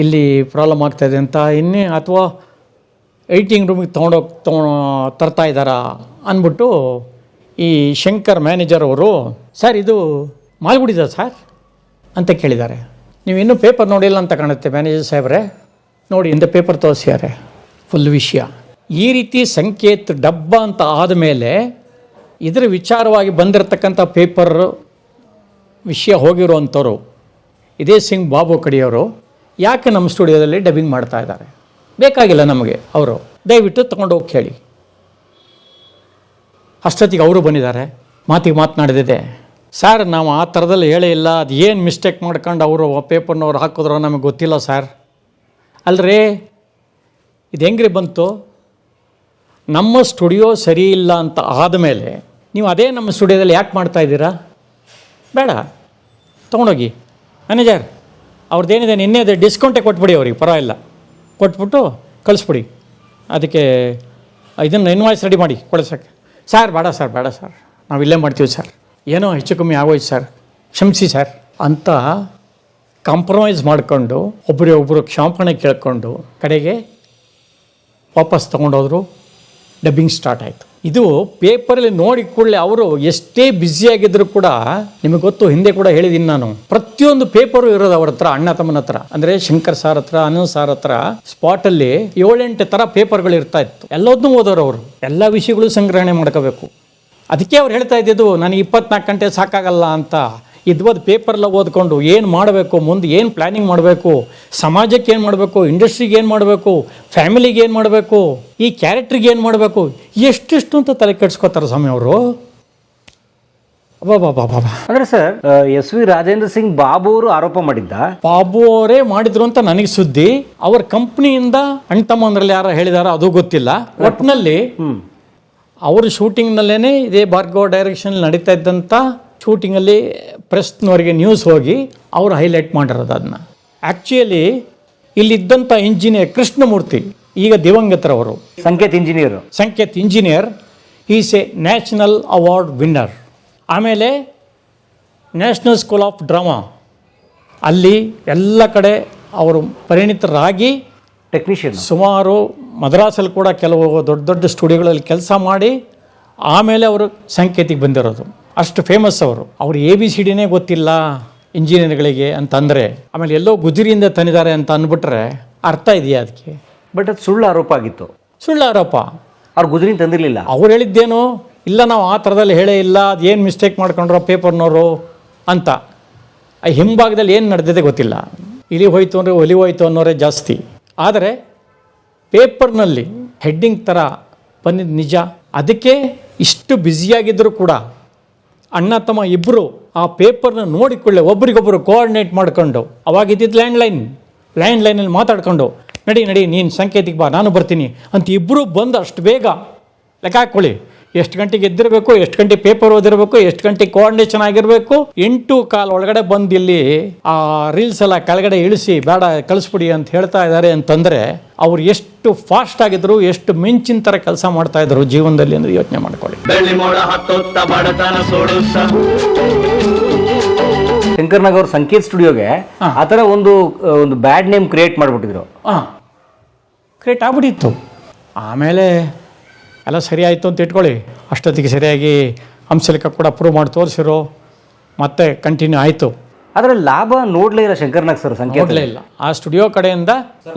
ಇಲ್ಲಿ ಪ್ರಾಬ್ಲಮ್ ಆಗ್ತಾಯಿದೆ ಅಂತ ಇನ್ನೇ, ಅಥವಾ ಎಡಿಟಿಂಗ್ ರೂಮಿಗೆ ತರ್ತಾ ಇದ್ದಾರಾ ಅಂದ್ಬಿಟ್ಟು ಈ ಶಂಕರ್ ಮ್ಯಾನೇಜರ್ ಅವರು, ಸರ್ ಇದು ಮಾಲ್ಗುಡಿದ ಸರ್ ಅಂತ ಕೇಳಿದ್ದಾರೆ. ನೀವು ಇನ್ನೂ ಪೇಪರ್ ನೋಡಿಲ್ಲ ಅಂತ ಕಾಣುತ್ತೆ ಮ್ಯಾನೇಜರ್ ಸಾಹೇಬ್ರೆ, ನೋಡಿ ಇಂದ ಪೇಪರ್ ತೋರಿಸ್ಯಾರೆ ಫುಲ್ ವಿಷಯ. ಈ ರೀತಿ ಸಂಕೇತ್ ಡಬ್ಬ ಅಂತ ಆದಮೇಲೆ ಇದರ ವಿಚಾರವಾಗಿ ಬಂದಿರತಕ್ಕಂಥ ಪೇಪರ್ ವಿಷಯ ಹೋಗಿರುವಂಥವ್ರು ಇದೇ ಸಿಂಗ್ ಬಾಬು ಕಡಿಯವರು ಯಾಕೆ ನಮ್ಮ ಸ್ಟುಡಿಯೋದಲ್ಲಿ ಡಬ್ಬಿಂಗ್ ಮಾಡ್ತಾ ಇದ್ದಾರೆ, ಬೇಕಾಗಿಲ್ಲ ನಮಗೆ, ಅವರು ದಯವಿಟ್ಟು ತೊಗೊಂಡೋಗಿ ಕೇಳಿ. ಅಷ್ಟೊತ್ತಿಗೆ ಅವರು ಬಂದಿದ್ದಾರೆ, ಮಾತಿಗೆ ಮಾತನಾಡಿದೆ. ಸರ್ ನಾವು ಆ ಥರದಲ್ಲಿ ಹೇಳೇ ಇಲ್ಲ, ಅದು ಏನು ಮಿಸ್ಟೇಕ್ ಮಾಡ್ಕೊಂಡು ಅವರು ಪೇಪರ್ನವ್ರು ಹಾಕಿದ್ರೋ ನಮಗೆ ಗೊತ್ತಿಲ್ಲ ಸರ್. ಅಲ್ರಿ ಇದು ಹೆಂಗ್ರಿ ಬಂತು? ನಮ್ಮ ಸ್ಟುಡಿಯೋ ಸರಿ ಇಲ್ಲ ಅಂತ ಆದಮೇಲೆ ನೀವು ಅದೇ ನಮ್ಮ ಸ್ಟುಡಿಯೋದಲ್ಲಿ ಯಾಕೆ ಮಾಡ್ತಾಯಿದ್ದೀರಾ? ಬೇಡ, ತೊಗೊಂಡೋಗಿ ಮ್ಯಾನೇಜರ್ ಅವ್ರದ್ದೇನಿದೆ ನಿನ್ನೆ ಅದೇ ಡಿಸ್ಕೌಂಟೇ ಕೊಟ್ಬಿಡಿ, ಅವ್ರಿಗೆ ಪರವಾಗಿಲ್ಲ, ಕೊಟ್ಬಿಟ್ಟು ಕಳಿಸ್ಬಿಡಿ. ಅದಕ್ಕೆ ಇದನ್ನು ಇನ್ವಾಯ್ಸ್ ರೆಡಿ ಮಾಡಿ ಕೊಡಿಸೋಕ್ಕೆ. ಸರ್ ಬೇಡ ಸರ್, ಬೇಡ ಸರ್, ನಾವು ಇಲ್ಲೇ ಮಾಡ್ತೀವಿ ಸರ್, ಏನೋ ಹೆಚ್ಚು ಕಮ್ಮಿ ಆಗೋಯ್ತು ಸರ್, ಕ್ಷಮಿಸಿ ಸರ್ ಅಂತ ಕಾಂಪ್ರಮೈಸ್ ಮಾಡಿಕೊಂಡು ಒಬ್ಬರು ಕ್ಷಮಾಪಣೆ ಕೇಳಿಕೊಂಡು ಕಡೆಗೆ ವಾಪಸ್ ತೊಗೊಂಡೋದ್ರು. ಡಬ್ಬಿಂಗ್ ಸ್ಟಾರ್ಟ್ ಆಯಿತು. ಇದು ಪೇಪರಲ್ಲಿ ನೋಡಿ ಕೂಡಲೇ ಅವರು ಎಷ್ಟೇ ಬ್ಯುಸಿಯಾಗಿದ್ದರೂ ಕೂಡ, ನಿಮಗೆ ಗೊತ್ತು, ಹಿಂದೆ ಕೂಡ ಹೇಳಿದ್ದೀನಿ ನಾನು, ಪ್ರತಿಯೊಂದು ಪೇಪರು ಇರೋದು ಅವ್ರ ಹತ್ರ, ಅಣ್ಣ ತಮ್ಮನ ಹತ್ರ, ಅಂದರೆ ಶಂಕರ್ ಸಾರ್ ಹತ್ರ, ಅನಂತ್ ಸಾರ್ ಹತ್ರ ಸ್ಪಾಟಲ್ಲಿ 7-8 ಥರ ಪೇಪರ್ಗಳು ಇರ್ತಾ ಇತ್ತು. ಎಲ್ಲದನ್ನೂ ಓದೋರು ಅವರು, ಎಲ್ಲ ವಿಷಯಗಳು ಸಂಗ್ರಹಣೆ ಮಾಡ್ಕೋಬೇಕು. ಅದಕ್ಕೆ ಅವ್ರು ಹೇಳ್ತಾ ಇದ್ದಿದ್ದು ನನಗೆ 24 ಗಂಟೆ ಸಾಕಾಗಲ್ಲ ಅಂತ. ಇದ್ವದ್ದು ಪೇಪರ್ಲ್ಲ ಓದ್ಕೊಂಡು ಏನು ಮಾಡಬೇಕು, ಮುಂದೆ ಏನು ಪ್ಲ್ಯಾನಿಂಗ್ ಮಾಡಬೇಕು, ಸಮಾಜಕ್ಕೆ ಏನು ಮಾಡಬೇಕು, ಇಂಡಸ್ಟ್ರಿಗೆ ಏನು ಮಾಡಬೇಕು, ಫ್ಯಾಮಿಲಿಗೆ ಏನು ಮಾಡಬೇಕು, ಈ ಕ್ಯಾರೆಕ್ಟ್ರಿಗೆ ಏನು ಮಾಡಬೇಕು, ಎಷ್ಟೆಷ್ಟು ಅಂತ ತಲೆ ಕೆಡ್ಸ್ಕೊತಾರೆ ಸ್ವಾಮಿ ಅವರು. ಬಾಬಾ ಅಂದ್ರೆ sir S V Rajendra Singh Babu ಅವರು ಆರೋಪ ಮಾಡಿದ್ದ. ಬಾಬು ಅವರೇ ಮಾಡಿದ್ರು ಅಂತ ನನಗೆ ಸುದ್ದಿ. ಅವ್ರ ಕಂಪ್ನಿಯಿಂದ ಅಣ್ತಮ್ಮಂದ್ರಲ್ಲಿ ಯಾರು ಹೇಳಿದಾರೋ ಅದು ಗೊತ್ತಿಲ್ಲ. ಒಟ್ಟಿನಲ್ಲಿ ಅವ್ರ ಶೂಟಿಂಗ್ನಲ್ಲೇ ಇದೇ ಭಾರ್ಗವ ಡೈರೆಕ್ಷನ್ ನಡೀತಾ ಇದ್ದಂಥ ಶೂಟಿಂಗಲ್ಲಿ ಪ್ರೆಸ್ನವರಿಗೆ ನ್ಯೂಸ್ ಹೋಗಿ ಅವರು ಹೈಲೈಟ್ ಮಾಡಿರೋದು ಅದನ್ನ. ಆ್ಯಕ್ಚುಲಿ ಇಲ್ಲಿದ್ದಂಥ ಇಂಜಿನಿಯರ್ ಕೃಷ್ಣಮೂರ್ತಿ, ಈಗ ದಿವಂಗತರವರು, Sanket engineer, is a national award winner. ಆಮೇಲೆ ನ್ಯಾಷನಲ್ ಸ್ಕೂಲ್ ಆಫ್ ಡ್ರಾಮಾ ಅಲ್ಲಿ ಎಲ್ಲ ಕಡೆ ಅವರು ಪರಿಣಿತರಾಗಿ ಟೆಕ್ನಿಷಿಯನ್, ಸುಮಾರು ಮದ್ರಾಸಲ್ಲಿ ಕೂಡ ಕೆಲವು ದೊಡ್ಡ ದೊಡ್ಡ ಸ್ಟುಡಿಯೋಗಳಲ್ಲಿ ಕೆಲಸ ಮಾಡಿ ಆಮೇಲೆ ಅವರು ಸಂಕೇತಿಗೆ ಬಂದಿರೋದು. ಅಷ್ಟು ಫೇಮಸ್ ಅವರು. ABCDನೇ ಗೊತ್ತಿಲ್ಲ ಇಂಜಿನಿಯರ್ಗಳಿಗೆ ಅಂತಂದರೆ, ಆಮೇಲೆ ಎಲ್ಲೋ ಗುಜರಿಯಿಂದ ತಂದಿದ್ದಾರೆ ಅಂತ ಅಂದ್ಬಿಟ್ರೆ ಅರ್ಥ ಇದೆಯಾ ಅದಕ್ಕೆ? ಬಟ್ ಅದು ಸುಳ್ಳು ಆರೋಪ ಆಗಿತ್ತು. ಸುಳ್ಳು ಆರೋಪ. ಅವ್ರು ಗುಜರಿಯಿಂದ ತಂದಿರಲಿಲ್ಲ. ಅವ್ರು ಹೇಳಿದ್ದೇನು, ಇಲ್ಲ ನಾವು ಆ ಥರದಲ್ಲಿ ಹೇಳೇ ಇಲ್ಲ, ಅದೇನು ಮಿಸ್ಟೇಕ್ ಮಾಡ್ಕೊಂಡ್ರೋ ಪೇಪರ್ನವರು ಅಂತ. ಹಿಂಭಾಗದಲ್ಲಿ ಏನು ನಡೆದಿದೆ ಗೊತ್ತಿಲ್ಲ. ಇಲಿ ಹೋಯ್ತು ಅಂದರೆ ಒಲಿ ಹೋಯ್ತು ಅನ್ನೋರೇ ಜಾಸ್ತಿ. ಆದರೆ ಪೇಪರ್ನಲ್ಲಿ ಹೆಡ್ಡಿಂಗ್ ಥರ ಬಂದಿದ್ದು ನಿಜ. ಅದಕ್ಕೆ ಇಷ್ಟು ಬ್ಯುಸಿಯಾಗಿದ್ದರೂ ಕೂಡ ಅಣ್ಣ ತಮ್ಮ ಇಬ್ಬರು ಆ ಪೇಪರ್ನ ನೋಡಿಕೊಳ್ಳೆ ಒಬ್ರಿಗೊಬ್ಬರು ಕೋಆರ್ಡಿನೇಟ್ ಮಾಡ್ಕೊಂಡು, ಅವಾಗಿದ್ದಿದ್ದು ಲ್ಯಾಂಡ್ಲೈನಲ್ಲಿ ಮಾತಾಡ್ಕೊಂಡು, ನಡಿ ನೀನು ಸಂಕೇತಿಗೆ ಬಾ, ನಾನು ಬರ್ತೀನಿ ಅಂತ ಇಬ್ಬರು ಬಂದು ಅಷ್ಟು ಬೇಗ ಲೆಕ್ಕ ಹಾಕ್ಕೊಳ್ಳಿ. ಎಷ್ಟು ಗಂಟೆಗೆ ಎದ್ದಿರಬೇಕು, ಎಷ್ಟು ಗಂಟೆ ಪೇಪರ್ ಓದಿರಬೇಕು, ಎಷ್ಟು ಗಂಟೆ ಕೋಆರ್ಡಿನೇಷನ್ ಆಗಿರಬೇಕು. 8:15 ಒಳಗಡೆ ಬಂದು ಇಲ್ಲಿ ಆ ರೀಲ್ಸ್ ಎಲ್ಲ ಕೆಳಗಡೆ ಇಳಿಸಿ ಬೇಡ ಕಳಿಸ್ಬಿಡಿ ಅಂತ ಹೇಳ್ತಾ ಇದ್ದಾರೆ ಅಂತಂದರೆ ಅವ್ರು ಎಷ್ಟು ಫಾಸ್ಟ್ ಆಗಿದ್ರು, ಎಷ್ಟು ಮಿಂಚಿನ ಥರ ಕೆಲಸ ಮಾಡ್ತಾ ಇದ್ರು ಜೀವನದಲ್ಲಿ ಅಂದರೆ ಯೋಚನೆ ಮಾಡ್ಕೊಳ್ಳಿ. ಶಂಕರ್ನಾಗ್ ಅವ್ರ ಸಂಕೇತ್ ಸ್ಟುಡಿಯೋಗೆ ಆ ಥರ ಒಂದು ಬ್ಯಾಡ್ ನೇಮ್ ಕ್ರಿಯೇಟ್ ಮಾಡಿಬಿಟ್ಟಿದ್ರು. ಕ್ರಿಯೇಟ್ ಆಗ್ಬಿಟ್ಟಿತ್ತು. ಆಮೇಲೆ ಎಲ್ಲ ಸರಿ ಆಯಿತು ಅಂತ ಇಟ್ಕೊಳ್ಳಿ. ಅಷ್ಟೊತ್ತಿಗೆ ಸರಿಯಾಗಿ ಹಂಸಲೇಖ ಕೂಡ ಅಪ್ರೂವ್ ಮಾಡಿ ತೋರಿಸಿರೋ, ಮತ್ತೆ ಕಂಟಿನ್ಯೂ ಆಯಿತು. ಆದರೆ ಲಾಭ ನೋಡಲೇ ಇಲ್ಲ ಶಂಕರ್ನಾಗ್ ಸರ್. ನೋಡಲೇ ಇಲ್ಲ. ಆ ಸ್ಟುಡಿಯೋ ಕಡೆಯಿಂದ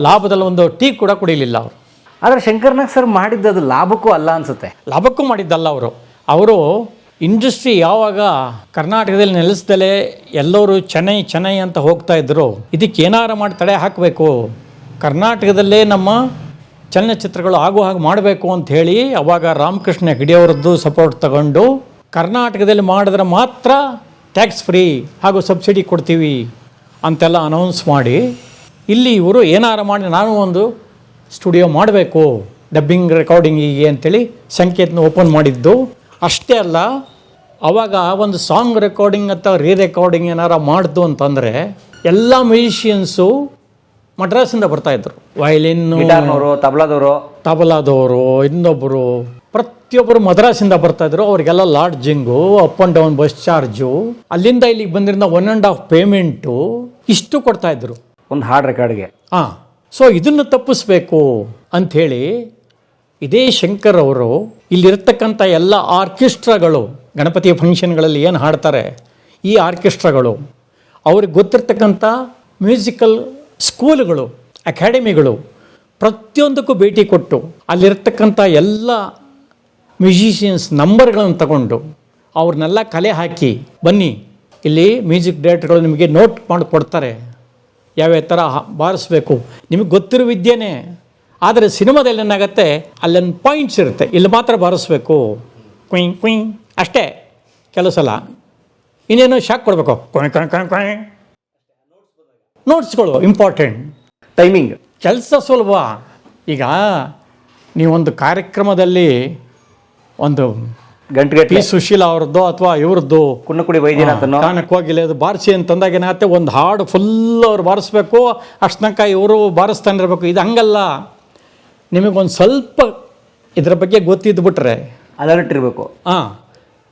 ಲಾಭದಲ್ಲಿ ಒಂದು ಟೀ ಕೂಡ ಕುಡಿಲಿಲ್ಲ ಅವರು. ಆದರೆ ಶಂಕರ್ನಾಗ್ ಸರ್ ಮಾಡಿದ್ದು ಅದು ಲಾಭಕ್ಕೂ ಅಲ್ಲ ಅನ್ಸುತ್ತೆ. ಲಾಭಕ್ಕೂ ಮಾಡಿದ್ದಲ್ಲ ಅವರು ಇಂಡಸ್ಟ್ರಿ ಯಾವಾಗ ಕರ್ನಾಟಕದಲ್ಲಿ ನೆಲೆಸ್ದಲೇ ಎಲ್ಲರೂ ಚೆನ್ನೈ ಅಂತ ಹೋಗ್ತಾ ಇದ್ರು, ಇದಕ್ಕೆ ಏನಾರ ಮಾಡಿ ತಡೆ ಹಾಕಬೇಕು, ಕರ್ನಾಟಕದಲ್ಲೇ ನಮ್ಮ ಚಲನಚಿತ್ರಗಳು ಆಗೋ ಹಾಗೆ ಮಾಡಬೇಕು ಅಂತ ಹೇಳಿ ಅವಾಗ ರಾಮಕೃಷ್ಣ ಹೆಗಡೆಯವರದ್ದು ಸಪೋರ್ಟ್ ತಗೊಂಡು ಕರ್ನಾಟಕದಲ್ಲಿ ಮಾಡಿದ್ರೆ ಮಾತ್ರ ಟ್ಯಾಕ್ಸ್ ಫ್ರೀ ಹಾಗೂ ಸಬ್ಸಿಡಿ ಕೊಡ್ತೀವಿ ಅಂತೆಲ್ಲ ಅನೌನ್ಸ್ ಮಾಡಿ, ಇಲ್ಲಿ ಇವರು ಏನಾರ ಮಾಡಿ ನಾನು ಒಂದು ಸ್ಟುಡಿಯೋ ಮಾಡಬೇಕು ಡಬ್ಬಿಂಗ್ ರೆಕಾರ್ಡಿಂಗಿಗೆ ಅಂತೇಳಿ ಸಂಕೇತನ ಓಪನ್ ಮಾಡಿದ್ದು. ಅಷ್ಟೇ ಅಲ್ಲ, ಆವಾಗ ಒಂದು ಸಾಂಗ್ ರೆಕಾರ್ಡಿಂಗ್ ಅಥವಾ ರೆಕಾರ್ಡಿಂಗ್ ಏನಾರ ಮಾಡ್ದು ಅಂತಂದರೆ ಎಲ್ಲ ಮ್ಯೂಸಿಷಿಯನ್ಸು ಮಡ್ರಾಸಿಂದ ಬರ್ತಾಯಿದ್ರು. ವಯಲಿನ್ನು, ತಬಲಾದವರು, ಇನ್ನೊಬ್ಬರು, ಪ್ರತಿಯೊಬ್ಬರು ಮದ್ರಾಸಿಂದ ಬರ್ತಾಯಿದ್ರು. ಅವರಿಗೆಲ್ಲ lodging, up and down bus charge, ಅಲ್ಲಿಂದ ಇಲ್ಲಿಗೆ ಬಂದಿರೋ 1.5 ಪೇಮೆಂಟು ಇಷ್ಟು ಕೊಡ್ತಾಯಿದ್ರು ಒಂದು ಹಾಡ್ ರೆಕಾರ್ಡ್ಗೆ. ಸೊ ಇದನ್ನು ತಪ್ಪಿಸ್ಬೇಕು ಅಂಥೇಳಿ ಇದೇ ಶಂಕರ್ ಅವರು ಇಲ್ಲಿರ್ತಕ್ಕಂಥ ಎಲ್ಲ ಆರ್ಕೆಸ್ಟ್ರಾಗಳು, ಗಣಪತಿ ಫಂಕ್ಷನ್ಗಳಲ್ಲಿ ಏನು ಹಾಡ್ತಾರೆ ಈ ಆರ್ಕೆಸ್ಟ್ರಾಗಳು, ಅವ್ರಿಗೆ ಗೊತ್ತಿರ್ತಕ್ಕಂಥ ಮ್ಯೂಸಿಕಲ್ ಸ್ಕೂಲ್ಗಳು, ಅಕಾಡೆಮಿಗಳು, ಪ್ರತಿಯೊಂದಕ್ಕೂ ಭೇಟಿ ಕೊಟ್ಟು ಅಲ್ಲಿರ್ತಕ್ಕಂಥ ಎಲ್ಲ ಮ್ಯೂಸಿಷಿಯನ್ಸ್ ನಂಬರ್ಗಳನ್ನು ತಗೊಂಡು ಅವ್ರನ್ನೆಲ್ಲ ಕಲೆ ಹಾಕಿ, ಬನ್ನಿ ಇಲ್ಲಿ ಮ್ಯೂಸಿಕ್ ಡೈರೆಕ್ಟರ್ಗಳು ನಿಮಗೆ ನೋಟ್ ಮಾಡಿ ಕೊಡ್ತಾರೆ, ಯಾವ್ಯಾವ ಥರ ಬಾರಿಸ್ಬೇಕು, ನಿಮಗೆ ಗೊತ್ತಿರೋ ವಿದ್ಯೆನೇ. ಆದರೆ ಸಿನಿಮಾದಲ್ಲಿ ಏನಾಗುತ್ತೆ, ಅಲ್ಲೊಂದು ಪಾಯಿಂಟ್ಸ್ ಇರುತ್ತೆ, ಇಲ್ಲಿ ಮಾತ್ರ ಬಾರಿಸ್ಬೇಕು, ಕುಯ್ ಅಷ್ಟೇ. ಕೆಲವು ಸಲ ಇನ್ನೇನೋ ಶಾಕ್ ಕೊಡಬೇಕು, ಕೊಯ್ ನೋಟ್ಸ್ಗಳು ಇಂಪಾರ್ಟೆಂಟ್. ಟೈಮಿಂಗ್ ಕೆಲಸ ಸುಲಭ. ಈಗ ನೀವೊಂದು ಕಾರ್ಯಕ್ರಮದಲ್ಲಿ ಒಂದು ಗಂಟೆಗೆ ಪಿ ಸುಶೀಲಾ ಅವ್ರದ್ದು ಅಥವಾ ಇವ್ರದ್ದು ಕುನ್ನಕುಡಿ ವೈದ್ಯನಾಥನೋ ಕಾಣಕ್ಕೆ ಹೋಗಿಲ್ಲ ಅದು ಬಾರಿಸಿ ಅಂತಂದಾಗ ಏನಾಗುತ್ತೆ, ಒಂದು ಹಾಡು ಫುಲ್ ಅವ್ರು ಬಾರಿಸ್ಬೇಕು, ಅಷ್ಟು ತನಕ ಇವರು ಬಾರಿಸ್ತಾನೆ ಇರಬೇಕು. ಇದು ಹಂಗಲ್ಲ. ನಿಮಗೊಂದು ಸ್ವಲ್ಪ ಇದ್ರ ಬಗ್ಗೆ ಗೊತ್ತಿದ್ಬಿಟ್ರೆ ಅಲರ್ಟ್ ಇರಬೇಕು.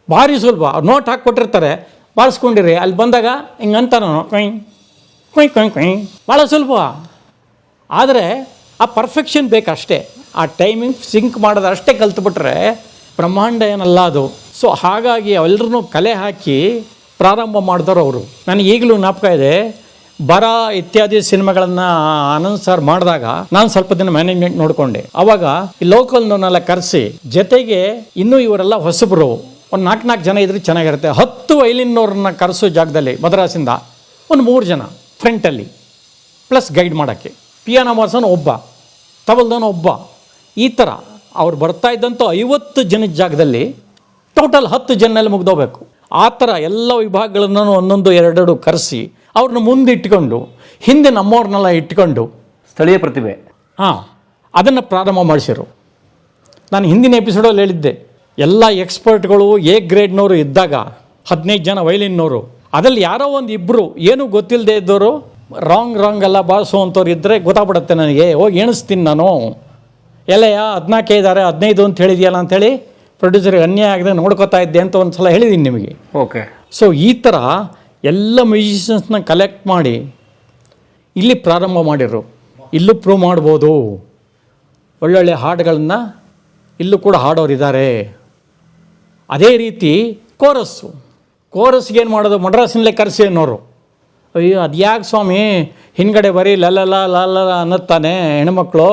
ಭಾರಿ ಸುಲಭ. ಅವ್ರು ನೋಟ್ ಹಾಕ್ಕೊಟ್ಟಿರ್ತಾರೆ, ಬಾರಿಸ್ಕೊಂಡಿರಿ, ಅಲ್ಲಿ ಬಂದಾಗ ಹಿಂಗಂತ ಕೊಯ್ ಭಾಳ ಸುಲಭ. ಆದರೆ ಆ ಪರ್ಫೆಕ್ಷನ್ ಬೇಕಷ್ಟೇ, ಆ ಟೈಮಿಂಗ್ ಸಿಂಕ್ ಮಾಡೋದು ಅಷ್ಟೇ ಕಲ್ತ್ಬಿಟ್ರೆ ಬ್ರಹ್ಮಾಂಡ ಏನಲ್ಲ ಅದು. ಸೊ ಹಾಗಾಗಿ ಎಲ್ಲರೂ ಕಲೆ ಹಾಕಿ ಪ್ರಾರಂಭ ಮಾಡಿದವರು ಅವರು. ನನಗೆ ಈಗಲೂ ಜ್ಞಾಪಕ ಇದೆ, ಬರ ಇತ್ಯಾದಿ ಸಿನಿಮಾಗಳನ್ನು ಆನಂದ್ ಸರ್ ಮಾಡಿದಾಗ ನಾನು ಸ್ವಲ್ಪ ದಿನ ಮ್ಯಾನೇಜ್ಮೆಂಟ್ ನೋಡಿಕೊಂಡೆ. ಆವಾಗ ಈ ಲೋಕಲ್ನವನ್ನೆಲ್ಲ ಕರೆಸಿ, ಜೊತೆಗೆ ಇನ್ನೂ ಇವರೆಲ್ಲ ಹೊಸಬರು ಒಂದು 4 ಜನ ಇದ್ರೆ ಚೆನ್ನಾಗಿರುತ್ತೆ. 10 ವೈಲಿನ್ನವ್ರನ್ನ ಕರೆಸೋ ಜಾಗದಲ್ಲಿ ಮದ್ರಾಸಿಂದ ಒಂದು 3 ಜನ ಫ್ರಂಟಲ್ಲಿ ಪ್ಲಸ್ ಗೈಡ್ ಮಾಡೋಕ್ಕೆ, ಪಿಯಾನೋ ಮಾಸ್ಟರ್ ಒಬ್ಬ, ತಬಲ್ದವನು ಒಬ್ಬ, ಈ ಥರ ಅವ್ರು ಬರ್ತಾ ಇದ್ದಂಥ 50 ಜನದ ಜಾಗದಲ್ಲಿ ಟೋಟಲ್ 10 ಜನದಲ್ಲಿ ಮುಗ್ದೋಗ್ಬೇಕು. ಆ ಥರ ಎಲ್ಲ ವಿಭಾಗಗಳನ್ನು ಒಂದೊಂದು 2 ಕರೆಸಿ ಅವ್ರನ್ನ ಮುಂದೆ ಇಟ್ಕೊಂಡು ಹಿಂದೆ ನಮ್ಮವ್ರನ್ನೆಲ್ಲ ಇಟ್ಕೊಂಡು ಸ್ಥಳೀಯ ಪ್ರತಿಭೆ ಅದನ್ನು ಪ್ರಾರಂಭ ಮಾಡಿಸಿರು. ನಾನು ಹಿಂದಿನ ಎಪಿಸೋಡಲ್ಲಿ ಹೇಳಿದ್ದೆ, ಎಲ್ಲ ಎಕ್ಸ್ಪರ್ಟ್ಗಳು ಎ ಗ್ರೇಡ್ನವರು ಇದ್ದಾಗ 15 ಜನ ವೈಲಿನ್ನವರು, ಅದ್ರಲ್ಲಿ ಯಾರೋ ಒಂದು ಇಬ್ಬರು ಏನೂ ಗೊತ್ತಿಲ್ಲದೆ ಇದ್ದವರು ರಾಂಗ್ ಎಲ್ಲ ಬಾಸು ಅಂಥವ್ರು ಇದ್ದರೆ ಗೊತ್ತಾಗ್ಬಿಡುತ್ತೆ ನನಗೆ. ಹೋಗಿ ಎಣಿಸ್ತೀನಿ ನಾನು, ಎಲ್ಲಯ್ಯ 14 ಇದ್ದಾರೆ 15 ಅಂತ ಹೇಳಿದೆಯಲ್ಲ ಅಂಥೇಳಿ ಪ್ರೊಡ್ಯೂಸರ್ಗೆ ಅನ್ಯಾಯ ಆಗದೆ ನೋಡ್ಕೋತಾ ಇದ್ದೆ ಅಂತ ಒಂದು ಸಲ ಹೇಳಿದ್ದೀನಿ ನಿಮಗೆ. ಓಕೆ. ಸೊ ಈ ಥರ ಎಲ್ಲ ಮ್ಯೂಸಿಷಿಯನ್ಸ್ನ ಕಲೆಕ್ಟ್ ಮಾಡಿ ಇಲ್ಲಿ ಪ್ರಾರಂಭ ಮಾಡಿರು. ಇಲ್ಲೂ ಪ್ರೂವ್ ಮಾಡ್ಬೋದು, ಒಳ್ಳೊಳ್ಳೆ ಹಾಡುಗಳನ್ನ ಇಲ್ಲೂ ಕೂಡ ಹಾಡೋರಿದ್ದಾರೆ. ಅದೇ ರೀತಿ ಕೋರಸ್ಗೆ ಏನು ಮಾಡೋದು, ಮಡ್ರಾಸಿನಲ್ಲೇ ಕರೆಸಿ ಅನ್ನೋರು. ಅಯ್ಯೋ ಅದು ಯಾಕೆ ಸ್ವಾಮಿ ಹಿಂದ್ಗಡೆ ಬರೀ ಲಲ್ಲ ಅನ್ನತ್ತಾನೆ ಹೆಣ್ಮಕ್ಳು,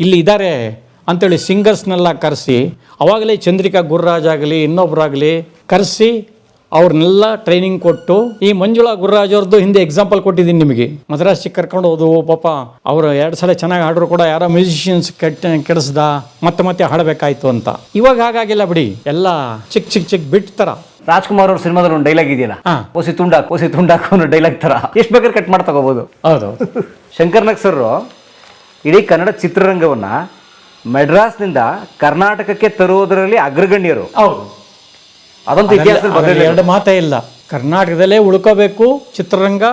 ಇಲ್ಲಿ ಇದ್ದಾರೆ ಅಂಥೇಳಿ ಸಿಂಗರ್ಸ್ನೆಲ್ಲ ಕರೆಸಿ, ಅವಾಗಲೇ ಚಂದ್ರಿಕಾ ಗುರುರಾಜ್ ಆಗಲಿ ಇನ್ನೊಬ್ಬರಾಗಲಿ ಕರೆಸಿ ಅವ್ರನ್ನೆಲ್ಲ ಟ್ರೈನಿಂಗ್ ಕೊಟ್ಟು, ಈ ಮಂಜುಳಾ ಗುರುರಾಜ್ ಅವ್ರದ್ದು ಹಿಂದೆ ಎಕ್ಸಾಂಪಲ್ ಕೊಟ್ಟಿದ್ದೀನಿ ನಿಮಗೆ. ಮದ್ರಾಸಿಗೆ ಕರ್ಕೊಂಡು ಹೋದು, ಪಾಪ ಅವರು 2 ಸಲ ಚೆನ್ನಾಗಿ ಹಾಡ್ರು ಕೂಡ ಯಾರೋ ಮ್ಯೂಸಿಷಿಯನ್ಸ್ ಕೆಡಿಸ್ದ, ಮತ್ತೆ ಹಾಡಬೇಕಾಯ್ತು ಅಂತ. ಇವಾಗ ಹಾಗಾಗಿಲ್ಲ ಬಿಡಿ, ಎಲ್ಲ ಚಿಕ್ಕ ಬಿಟ್ ಥರ. ರಾಜ್ಕುಮಾರ್ ಅವ್ರ ಸಿನಿಮಾದಲ್ಲಿ ಒಂದು ಡೈಲಾಗ್ ಇದೆಯಲ್ಲ, ಕೋಸಿ ತುಂಡಾಕು ಅನ್ನೋ ಡೈಲಾಗ್ ಥರ ಎಷ್ಟು ಬೇಕಾದ್ರೆ ಕಟ್ ಮಾಡಿ ತಗೋಬೋದು. ಹೌದು. ಶಂಕರ್ನಾಗ್ ಸರ್ ಇಡೀ ಕನ್ನಡ ಚಿತ್ರರಂಗವನ್ನ ಮೆಡ್ರಾಸ್ನಿಂದ ಕರ್ನಾಟಕಕ್ಕೆ ತರುವುದರಲ್ಲಿ ಅಗ್ರಗಣ್ಯರು. ಹೌದು, ಅದಂತೂ ಇತಿಹಾಸದಲ್ಲಿ 2 ಮಾತೇ ಇಲ್ಲ. ಕರ್ನಾಟಕದಲ್ಲೇ ಉಳ್ಕೋಬೇಕು, ಚಿತ್ರರಂಗ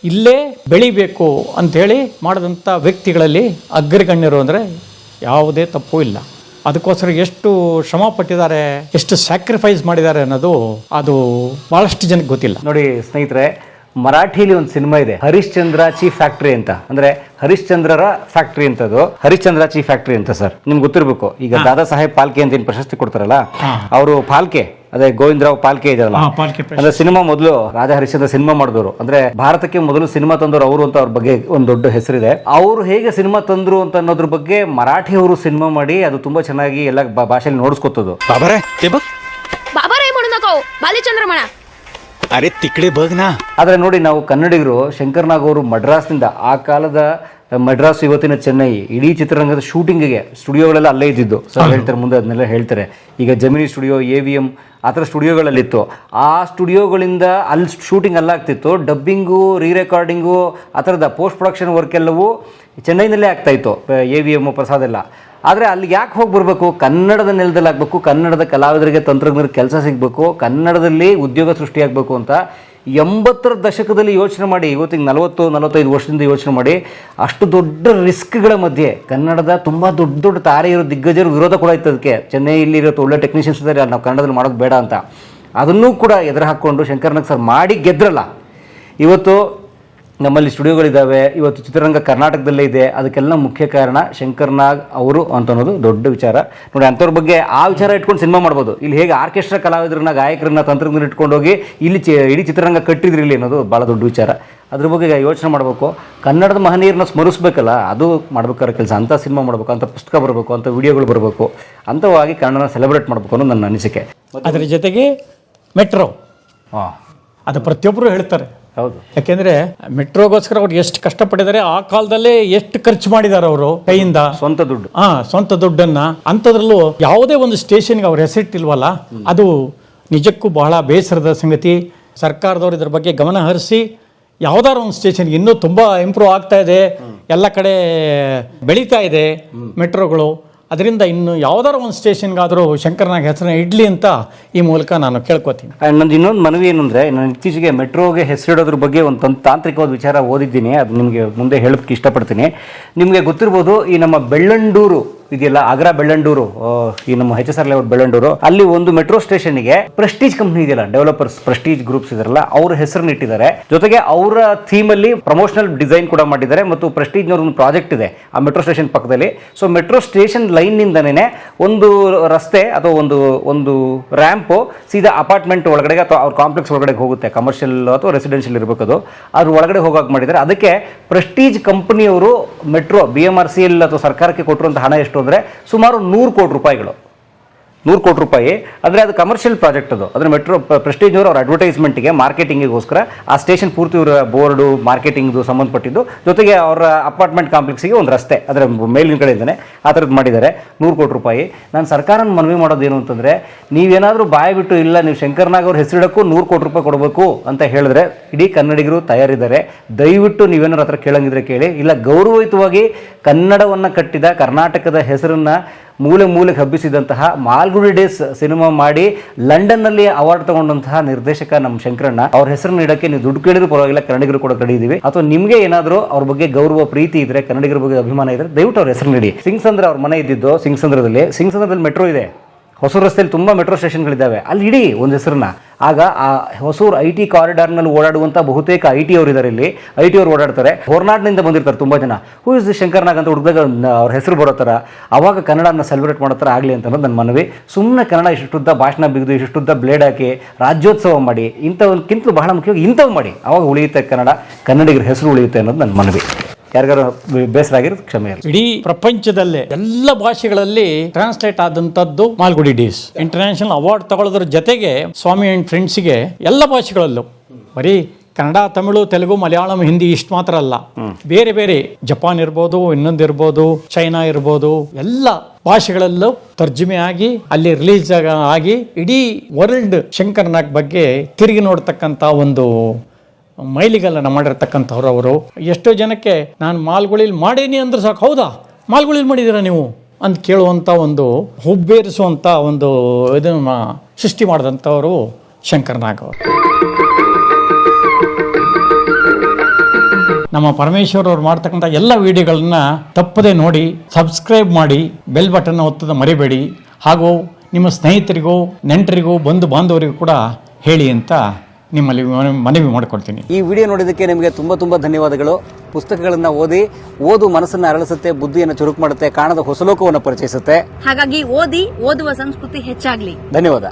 ಇಲ್ಲೇ ಬೆಳಿಬೇಕು ಅಂಥೇಳಿ ಮಾಡಿದಂಥ ವ್ಯಕ್ತಿಗಳಲ್ಲಿ ಅಗ್ರಗಣ್ಯರು ಅಂದರೆ ಯಾವುದೇ ತಪ್ಪು ಇಲ್ಲ. ಅದಕ್ಕೋಸ್ಕರ ಎಷ್ಟು ಶ್ರಮ ಪಟ್ಟಿದ್ದಾರೆ, ಎಷ್ಟು ಸ್ಯಾಕ್ರಿಫೈಸ್ ಮಾಡಿದ್ದಾರೆ ಅನ್ನೋದು ಅದು ಭಾಳಷ್ಟು ಜನಕ್ಕೆ ಗೊತ್ತಿಲ್ಲ. ನೋಡಿ ಸ್ನೇಹಿತರೆ, ಮರಾಠಿಲಿ ಒಂದು ಸಿನಿಮಾ ಇದೆ, ಹರಿಶ್ಚಂದ್ರಾಚಿ ಫ್ಯಾಕ್ಟ್ರಿ ಅಂತ. ಅಂದ್ರೆ ಹರಿಶ್ಚಂದ್ರರ ಫ್ಯಾಕ್ಟ್ರಿ ಅಂತದು, ಹರಿಶ್ಚಂದ್ರಾಚಿ ಫ್ಯಾಕ್ಟ್ರಿ ಅಂತ. ಸರ್ ನಿಮ್ಗೆ ಗೊತ್ತಿರಬೇಕು, ಈಗ ದಾದಾ ಸಾಹೇಬ್ ಪಾಲ್ಕೆ ಅಂತ ಏನು ಪ್ರಶಸ್ತಿ ಕೊಡ್ತಾರಲ್ಲ, ಅವರು ಪಾಲ್ಕೆ, ಅದೇ ಗೋವಿಂದರಾವ್ ಪಾಲ್ಕೆ ಇದಾರಲ್ಲ, ಅಂದ್ರೆ ಸಿನಿಮಾ ಮೊದಲು ರಾಜ ಹರಿಶ್ಚಂದ್ರ ಸಿನಿಮಾ ಮಾಡಿದವರು, ಅಂದ್ರೆ ಭಾರತಕ್ಕೆ ಮೊದಲು ಸಿನಿಮಾ ತಂದವರು ಅವರು ಅಂತ ಅವ್ರ ಬಗ್ಗೆ ಒಂದು ದೊಡ್ಡ ಹೆಸರಿದೆ. ಅವರು ಹೇಗೆ ಸಿನಿಮಾ ತಂದ್ರು ಅಂತ ಅನ್ನೋದ್ರ ಬಗ್ಗೆ ಮರಾಠಿ ಅವರು ಸಿನಿಮಾ ಮಾಡಿ ಅದು ತುಂಬಾ ಚೆನ್ನಾಗಿ ಎಲ್ಲ ಭಾಷೆಯಲ್ಲಿ ನೋಡಿಸ್ಕೊತದ್ದು. ಅರೆ ತಿಕ್ಕಡೆ ಬಗ್ನಾ. ಆದ್ರೆ ನೋಡಿ, ನಾವು ಕನ್ನಡಿಗರು ಶಂಕರ್ನಾಗ್ ಅವರು ಮಡ್ರಾಸ್ನಿಂದ, ಆ ಕಾಲದ ಮಡ್ರಾಸ್ ಇವತ್ತಿನ ಚೆನ್ನೈ, ಇಡೀ ಚಿತ್ರರಂಗದ ಶೂಟಿಂಗಿಗೆ ಸ್ಟುಡಿಯೋಗಳೆಲ್ಲ ಅಲ್ಲೇ ಇದ್ದಿದ್ದು. ಸರ್ ಹೇಳ್ತಾರೆ ಮುಂದೆ ಅದನ್ನೆಲ್ಲ ಹೇಳ್ತಾರೆ. ಈಗ ಜಮಿನಿ ಸ್ಟುಡಿಯೋ, AVM ಆ ಥರ ಸ್ಟುಡಿಯೋಗಳಲ್ಲಿತ್ತು. ಆ ಸ್ಟುಡಿಯೋಗಳಿಂದ ಅಲ್ಲಿ ಶೂಟಿಂಗ್ ಅಲ್ಲಾಗ್ತಿತ್ತು, ಡಬ್ಬಿಂಗು, ರೀರೆಕಾರ್ಡಿಂಗು, ಆ ಥರದ ಪೋಸ್ಟ್ ಪ್ರೊಡಕ್ಷನ್ ವರ್ಕ್ ಎಲ್ಲವೂ ಚೆನ್ನೈನಲ್ಲೇ ಆಗ್ತಾಯಿತ್ತು, AVM ಪ್ರಸಾದ್ ಎಲ್ಲ. ಆದರೆ ಅಲ್ಲಿಗೆ ಯಾಕೆ ಹೋಗಿ ಬರಬೇಕು? ಕನ್ನಡದ ನೆಲದಲ್ಲಿ ಆಗಬೇಕು, ಕನ್ನಡದ ಕಲಾವಿದರಿಗೆ ತಂತ್ರಜ್ಞರಿಗೆ ಕೆಲಸ ಸಿಗಬೇಕು, ಕನ್ನಡದಲ್ಲಿ ಉದ್ಯೋಗ ಸೃಷ್ಟಿಯಾಗಬೇಕು ಅಂತ 80ರ ದಶಕದಲ್ಲಿ ಯೋಚನೆ ಮಾಡಿ, ಇವತ್ತಿಗೆ 40-45 ವರ್ಷದಿಂದ ಯೋಚನೆ ಮಾಡಿ, ಅಷ್ಟು ದೊಡ್ಡ ರಿಸ್ಕ್ಗಳ ಮಧ್ಯೆ ಕನ್ನಡದ ತುಂಬ ದೊಡ್ಡ ತಾರೆ ಇರೋ ದಿಗ್ಗಜರು ವಿರೋಧ ಕೂಡ ಇತ್ತು ಅದಕ್ಕೆ. ಚೆನ್ನೈಯಲ್ಲಿ ಇರೋ ಒಳ್ಳೆ ಟೆಕ್ನಿಷಿಯನ್ಸ್ ಇದ್ದಾರೆ, ನಾವು ಕನ್ನಡದಲ್ಲಿ ಮಾಡೋದು ಬೇಡ ಅಂತ. ಅದನ್ನೂ ಕೂಡ ಎದುರು ಹಾಕ್ಕೊಂಡು ಶಂಕರ್ನಾಗ್ ಸರ್ ಮಾಡಿ ಗೆದ್ರಲ್ಲ. ಇವತ್ತು ನಮ್ಮಲ್ಲಿ ಸ್ಟುಡಿಯೋಗಳಿದ್ದಾವೆ, ಇವತ್ತು ಚಿತ್ರರಂಗ ಕರ್ನಾಟಕದಲ್ಲೇ ಇದೆ. ಅದಕ್ಕೆಲ್ಲ ಮುಖ್ಯ ಕಾರಣ ಶಂಕರ್ನಾಗ್ ಅವರು ಅಂತ ಅನ್ನೋದು ದೊಡ್ಡ ವಿಚಾರ. ನೋಡಿ, ಅಂಥವ್ರ ಬಗ್ಗೆ ಆ ವಿಚಾರ ಇಟ್ಕೊಂಡು ಸಿನಿಮಾ ಮಾಡ್ಬೋದು. ಇಲ್ಲಿ ಹೇಗೆ ಆರ್ಕೆಸ್ಟ್ರಾ ಕಲಾವಿದರನ್ನ, ಗಾಯಕರನ್ನ, ತಂತ್ರಜ್ಞರನ್ನ ಇಟ್ಕೊಂಡು ಹೋಗಿ ಇಲ್ಲಿ ಇಡೀ ಚಿತ್ರರಂಗ ಕಟ್ಟಿದ್ರಿ ಇಲ್ಲಿ ಅನ್ನೋದು ಭಾಳ ದೊಡ್ಡ ವಿಚಾರ. ಅದ್ರ ಬಗ್ಗೆ ಯೋಚನೆ ಮಾಡಬೇಕು. ಕನ್ನಡದ ಮಹನೀಯರನ್ನ ಸ್ಮರಿಸ್ಬೇಕಲ್ಲ, ಅದು ಮಾಡ್ಬೇಕಾದ್ರೆ ಕೆಲಸ. ಅಂಥ ಸಿನಿಮಾ ಮಾಡಬೇಕು, ಅಂಥ ಪುಸ್ತಕ ಬರಬೇಕು, ಅಂಥ ವಿಡಿಯೋಗಳು ಬರಬೇಕು, ಅಂಥವಾಗಿ ಕನ್ನಡನ ಸೆಲೆಬ್ರೇಟ್ ಮಾಡಬೇಕು ಅನ್ನೋದು ನನ್ನ ಅನಿಸಿಕೆ. ಅದರ ಜೊತೆಗೆ ಮೆಟ್ರೋ, ಅದು ಪ್ರತಿಯೊಬ್ಬರು ಹೇಳ್ತಾರೆ. ಹೌದು, ಯಾಕೆಂದ್ರೆ ಮೆಟ್ರೋಗೋಸ್ಕರ ಅವ್ರು ಎಷ್ಟು ಕಷ್ಟಪಟ್ಟಿದ್ದಾರೆ, ಆ ಕಾಲದಲ್ಲೇ ಎಷ್ಟು ಖರ್ಚು ಮಾಡಿದ್ದಾರೆ ಅವರು ಕೈಯಿಂದ, ಸ್ವಂತ ದುಡ್ಡನ್ನ. ಅಂಥದ್ರಲ್ಲೂ ಯಾವುದೇ ಒಂದು ಸ್ಟೇಷನ್ಗೆ ಅವ್ರ ಹೆಸರಿಟ್ಟಿಲ್ವಲ್ಲ, ಅದು ನಿಜಕ್ಕೂ ಬಹಳ ಬೇಸರದ ಸಂಗತಿ. ಸರ್ಕಾರದವರು ಇದ್ರ ಬಗ್ಗೆ ಗಮನ ಹರಿಸಿ ಯಾವ್ದಾರ ಒಂದು ಸ್ಟೇಷನ್ಗೆ ಇನ್ನೂ ತುಂಬ ಇಂಪ್ರೂವ್ ಆಗ್ತಾ ಇದೆ, ಎಲ್ಲ ಕಡೆ ಬೆಳೀತಾ ಇದೆ ಮೆಟ್ರೋಗಳು. ಅದರಿಂದ ಇನ್ನು ಯಾವ್ದಾರ ಒಂದು ಸ್ಟೇಷನ್ಗಾದರೂ ಶಂಕರ್ನಾಗ್ ಹೆಸರನ್ನ ಇಡ್ಲಿ ಅಂತ ಈ ಮೂಲಕ ನಾನು ಕೇಳ್ಕೊತೀನಿ. ನಂದು ಇನ್ನೊಂದು ಮನವಿ ಏನಂದರೆ, ನಾನು ಇತ್ತೀಚೆಗೆ ಮೆಟ್ರೋಗೆ ಹೆಸರಿಡೋದ್ರ ಬಗ್ಗೆ ಒಂದು ತಾಂತ್ರಿಕವಾದ ವಿಚಾರ ಓದಿದ್ದೀನಿ, ಅದು ನಿಮಗೆ ಮುಂದೆ ಹೇಳೋಕ್ಕೆ ಇಷ್ಟಪಡ್ತೀನಿ. ನಿಮಗೆ ಗೊತ್ತಿರ್ಬೋದು, ಈ ನಮ್ಮ ಬೆಳ್ಳಂಡೂರು ಇದೆಯಲ್ಲ, ಆಗ್ರಾ ಬೆಳ್ಳಂಡೂರು, ಈ ನಮ್ಮ HSR ಲೇಔಟ್ ಬೆಳ್ಳಂಡೂರು, ಅಲ್ಲಿ ಒಂದು ಮೆಟ್ರೋ ಸ್ಟೇಷನ್ಗೆ ಪ್ರೆಸ್ಟೀಜ್ ಕಂಪ್ನಿ ಇದೆಯಲ್ಲ, ಡೆವಲಪರ್ಸ್ ಪ್ರೆಸ್ಟೀಜ್ ಗ್ರೂಪ್ಸ್ ಇದಾರಲ್ಲ, ಅವ್ರ ಹೆಸರನ್ನ ಇಟ್ಟಿದ್ದಾರೆ. ಜೊತೆಗೆ ಅವರ ಥೀಮಲ್ಲಿ ಪ್ರಮೋಷನಲ್ ಡಿಸೈನ್ ಕೂಡ ಮಾಡಿದ್ದಾರೆ. ಮತ್ತು ಪ್ರೆಸ್ಟೀಜ್ನವ್ರ ಒಂದು ಪ್ರಾಜೆಕ್ಟ್ ಇದೆ ಆ ಮೆಟ್ರೋ ಸ್ಟೇಷನ್ ಪಕ್ಕದಲ್ಲಿ. ಸೊ ಮೆಟ್ರೋ ಸ್ಟೇಷನ್ ಲೈನ್ನಿಂದನೇ ಒಂದು ರಸ್ತೆ ಅಥವಾ ಒಂದು ರ್ಯಾಂಪು ಸೀದಾ ಅಪಾರ್ಟ್ಮೆಂಟ್ ಒಳಗಡೆ ಅಥವಾ ಅವ್ರ ಕಾಂಪ್ಲೆಕ್ಸ್ ಒಳಗಡೆ ಹೋಗುತ್ತೆ. ಕಮರ್ಷಿಯಲ್ ಅಥವಾ ರೆಸಿಡೆನ್ಷಿಯಲ್ ಇರಬೇಕು, ಅದು ಅದ್ರ ಒಳಗಡೆ ಹೋಗಾಕ್ ಮಾಡಿದ್ದಾರೆ. ಅದಕ್ಕೆ ಪ್ರೆಸ್ಟೀಜ್ ಕಂಪನಿಯವರು ಮೆಟ್ರೋ BMRCL ಅಥವಾ ಸರ್ಕಾರಕ್ಕೆ ಕೊಟ್ಟಿರುವಂಥ ಹಣ ಎಷ್ಟು ಅಂದರೆ ಸುಮಾರು 100 ಕೋಟಿ ರೂಪಾಯಿಗಳು. 100 ಕೋಟಿ ರೂಪಾಯಿ. ಅಂದರೆ ಅದು ಕಮರ್ಷಿಯಲ್ ಪ್ರಾಜೆಕ್ಟ್ ಅದು. ಅದರ ಮೆಟ್ರೋ ಪ್ರೆಸ್ಟೀಜ್ ಅವರು ಅವ್ರ ಅಡ್ವರ್ಟೈಸ್ಮೆಂಟ್ಗೆ ಮಾರ್ಕೆಟಿಂಗಿಗೋಸ್ಕರ ಆ ಸ್ಟೇಷನ್ ಪೂರ್ತಿ ಇವರ ಬೋರ್ಡು ಮಾರ್ಕೆಟಿಂಗ್ದು ಸಂಬಂಧಪಟ್ಟಿದ್ದು, ಜೊತೆಗೆ ಅವರ ಅಪಾರ್ಟ್ಮೆಂಟ್ ಕಾಂಪ್ಲೆಕ್ಸ್ಗೆ ಒಂದು ರಸ್ತೆ ಅದರ ಮೇಲಿನ ಕಡೆಯಿಂದನೇ ಆ ಥರದ್ದು ಮಾಡಿದ್ದಾರೆ. 100 ಕೋಟಿ ರೂಪಾಯಿ. ನಾನು ಸರ್ಕಾರನ ಮನವಿ ಮಾಡೋದೇನು ಅಂತಂದರೆ, ನೀವೇನಾದರೂ ಬಾಯಿ ಬಿಟ್ಟು ಇಲ್ಲ ನೀವು ಶಂಕರ್ನಾಗ್ ಅವ್ರ ಹೆಸರಿಡಕ್ಕೂ 100 ಕೋಟಿ ರೂಪಾಯಿ ಕೊಡಬೇಕು ಅಂತ ಹೇಳಿದ್ರೆ ಇಡೀ ಕನ್ನಡಿಗರು ತಯಾರಿದ್ದಾರೆ. ದಯವಿಟ್ಟು ನೀವೇನಾರ ಹತ್ರ ಕೇಳಂಗಿದ್ರೆ ಕೇಳಿ. ಇಲ್ಲ, ಗೌರವಯುತವಾಗಿ ಕನ್ನಡವನ್ನು ಕಟ್ಟಿದ ಕರ್ನಾಟಕದ ಹೆಸರನ್ನು ಮೂಲೆಗೆ ಹಬ್ಬಿಸಿದಂತಹ ಮಾಲ್ಗುಡಿ ಡೇಸ್ ಸಿನಿಮಾ ಮಾಡಿ ಲಂಡನ್ನಲ್ಲಿ ಅವಾರ್ಡ್ ತಗೊಂಡಂತಹ ನಿರ್ದೇಶಕ ನಮ್ಮ ಶಂಕರಣ್ಣ ಅವ್ರ ಹೆಸರನ್ನು ಇಡಕ್ಕೆ ನೀವು ದುಡ್ಡು ಕೇಳಿದ್ರು ಪರವಾಗಿಲ್ಲ, ಕನ್ನಡಿಗರು ಕೂಡ ಕಡಿದೀವಿ. ಅಥವಾ ನಿಮಗೆ ಏನಾದರೂ ಅವ್ರ ಬಗ್ಗೆ ಗೌರವ ಪ್ರೀತಿ ಇದ್ರೆ, ಕನ್ನಡಿಗರ ಬಗ್ಗೆ ಅಭಿಮಾನ ಇದ್ರೆ, ದಯವಿಟ್ಟು ಅವ್ರ ಹೆಸರನ್ನು ಇಡಿ. ಸಿಂಗ್ಸಂದ್ರ ಅವ್ರ ಮನೆ ಇದ್ದಿದ್ದು ಸಿಂಗ್ಸಂದ್ರದಲ್ಲಿ ಮೆಟ್ರೋ ಇದೆ. ಹೊಸೂರು ರಸ್ತೆಯಲ್ಲಿ ತುಂಬ ಮೆಟ್ರೋ ಸ್ಟೇಷನ್ಗಳಿದ್ದಾವೆ, ಅಲ್ಲಿ ಇಡೀ ಒಂದು ಹೆಸರನ್ನ. ಆಗ ಆ ಹೊಸೂರು IT ಕಾರಿಡಾರ್ನಲ್ಲಿ ಓಡಾಡುವಂಥ ಬಹುತೇಕ IT ಅವರು ಇದ್ದಾರೆ. ಇಲ್ಲಿ IT ಅವರು ಓಡಾಡ್ತಾರೆ, ಹೊರನಾಡಿನಿಂದ ಬಂದಿರ್ತಾರೆ ತುಂಬ ಜನ. ಹೂ ಇಸ್ ದಿ ಶಂಕರ್ನಾಗ್ ಅಂತ ಹುಡುಗದಾಗ ಅವ್ರ ಹೆಸರು ಬರೋ ಥರ ಅವಾಗ ಕನ್ನಡನ ಸೆಲೆಬ್ರೇಟ್ ಮಾಡೋ ಥರ ಆಗಲಿ ಅಂತ ಅನ್ನೋದು ನನ್ನ ಮನವಿ. ಸುಮ್ಮನೆ ಕನ್ನಡ ಇಷ್ಟುದ್ದ ಭಾಷಣ ಬಿಗಿದು ಇಷ್ಟುದ್ದ ಬ್ಲೇಡ್ ಹಾಕಿ ರಾಜ್ಯೋತ್ಸವ ಮಾಡಿ ಇಂಥವಕ್ಕಿಂತಲೂ ಬಹಳ ಮುಖ್ಯವಾಗಿ ಇಂಥವು ಮಾಡಿ, ಅವಾಗ ಉಳಿಯುತ್ತೆ ಕನ್ನಡಿಗರ ಹೆಸರು ಉಳಿಯುತ್ತೆ ಅನ್ನೋದು ನನ್ನ ಮನವಿ. ಯಾರಿಗಾರು ಬೇಸರ ಆಗಿರೋದು ಕ್ಷಮೆ ಇರಲಿ. ಇಡೀ ಪ್ರಪಂಚದಲ್ಲೇ ಎಲ್ಲ ಭಾಷೆಗಳಲ್ಲಿ ಟ್ರಾನ್ಸ್ಲೇಟ್ ಆದಂತದ್ದು ಮಾಲ್ಗುಡಿ ಡೇಸ್. ಇಂಟರ್ನ್ಯಾಷನಲ್ ಅವಾರ್ಡ್ ತಗೊಳ್ಳೋದ್ರ ಜೊತೆಗೆ ಸ್ವಾಮಿ ಅಂಡ್ ಫ್ರೆಂಡ್ಸ್ಗೆ ಎಲ್ಲ ಭಾಷೆಗಳಲ್ಲೂ, ಬರೀ ಕನ್ನಡ, ತಮಿಳು, ತೆಲುಗು, ಮಲಯಾಳಂ, ಹಿಂದಿ ಇಷ್ಟು ಮಾತ್ರ ಅಲ್ಲ, ಬೇರೆ ಬೇರೆ ಜಪಾನ್ ಇರ್ಬೋದು, ಇನ್ನೊಂದಿರ್ಬೋದು, ಚೈನಾ ಇರ್ಬೋದು, ಎಲ್ಲ ಭಾಷೆಗಳಲ್ಲೂ ತರ್ಜುಮೆ ಆಗಿ ಅಲ್ಲಿ ರಿಲೀಸ್ ಆಗಿ ಇಡೀ ವರ್ಲ್ಡ್ ಶಂಕರ್ನಾಗ್ ಬಗ್ಗೆ ತಿರುಗಿ ನೋಡ್ತಕ್ಕಂಥ ಒಂದು ಮೈಲಿಗಲ್ಲನ್ನು ಮಾಡಿರ್ತಕ್ಕಂಥವ್ರು ಅವರು. ಎಷ್ಟೋ ಜನಕ್ಕೆ ನಾನು ಮಾಲ್ಗುಳಿಲಿ ಮಾಡೀನಿ ಅಂದ್ರೆ ಸಾಕು, ಹೌದಾ ಮಾಲ್ಗುಳಿಲಿ ಮಾಡಿದ್ದೀರಾ ನೀವು ಅಂತ ಕೇಳುವಂಥ ಒಂದು ಹುಬ್ಬೇರಿಸುವಂಥ ಒಂದು ಇದನ್ನು ಸೃಷ್ಟಿ ಮಾಡಿದಂಥವರು ಶಂಕರ್ನಾಗ್ ಅವರು. ನಮ್ಮ ಪರಮೇಶ್ವರ್ ಅವ್ರು ಮಾಡ್ತಕ್ಕಂಥ ಎಲ್ಲ ವಿಡಿಯೋಗಳನ್ನ ತಪ್ಪದೆ ನೋಡಿ, ಸಬ್ಸ್ಕ್ರೈಬ್ ಮಾಡಿ, ಬೆಲ್ ಬಟನ್ ಒತ್ತದ ಮರಿಬೇಡಿ. ಹಾಗೂ ನಿಮ್ಮ ಸ್ನೇಹಿತರಿಗೂ, ನೆಂಟರಿಗೂ, ಬಂಧು ಬಾಂಧವರಿಗೂ ಕೂಡ ಹೇಳಿ ಅಂತ ನಿಮ್ಮಲ್ಲಿ ಮನವಿ ಮಾಡಿಕೊಡ್ತೀನಿ. ಈ ವಿಡಿಯೋ ನೋಡಿದ್ದಕ್ಕೆ ನಿಮಗೆ ತುಂಬ ಧನ್ಯವಾದಗಳು. ಪುಸ್ತಕಗಳನ್ನು ಓದು ಮನಸ್ಸನ್ನು ಅರಳಿಸುತ್ತೆ, ಬುದ್ಧಿಯನ್ನು ಚುರುಕು ಮಾಡುತ್ತೆ, ಕಾಣದ ಹೊಸ ಲೋಕವನ್ನು ಪರಿಚಯಿಸುತ್ತೆ. ಹಾಗಾಗಿ ಓದುವ ಸಂಸ್ಕೃತಿ ಹೆಚ್ಚಾಗ್ಲಿ. ಧನ್ಯವಾದ.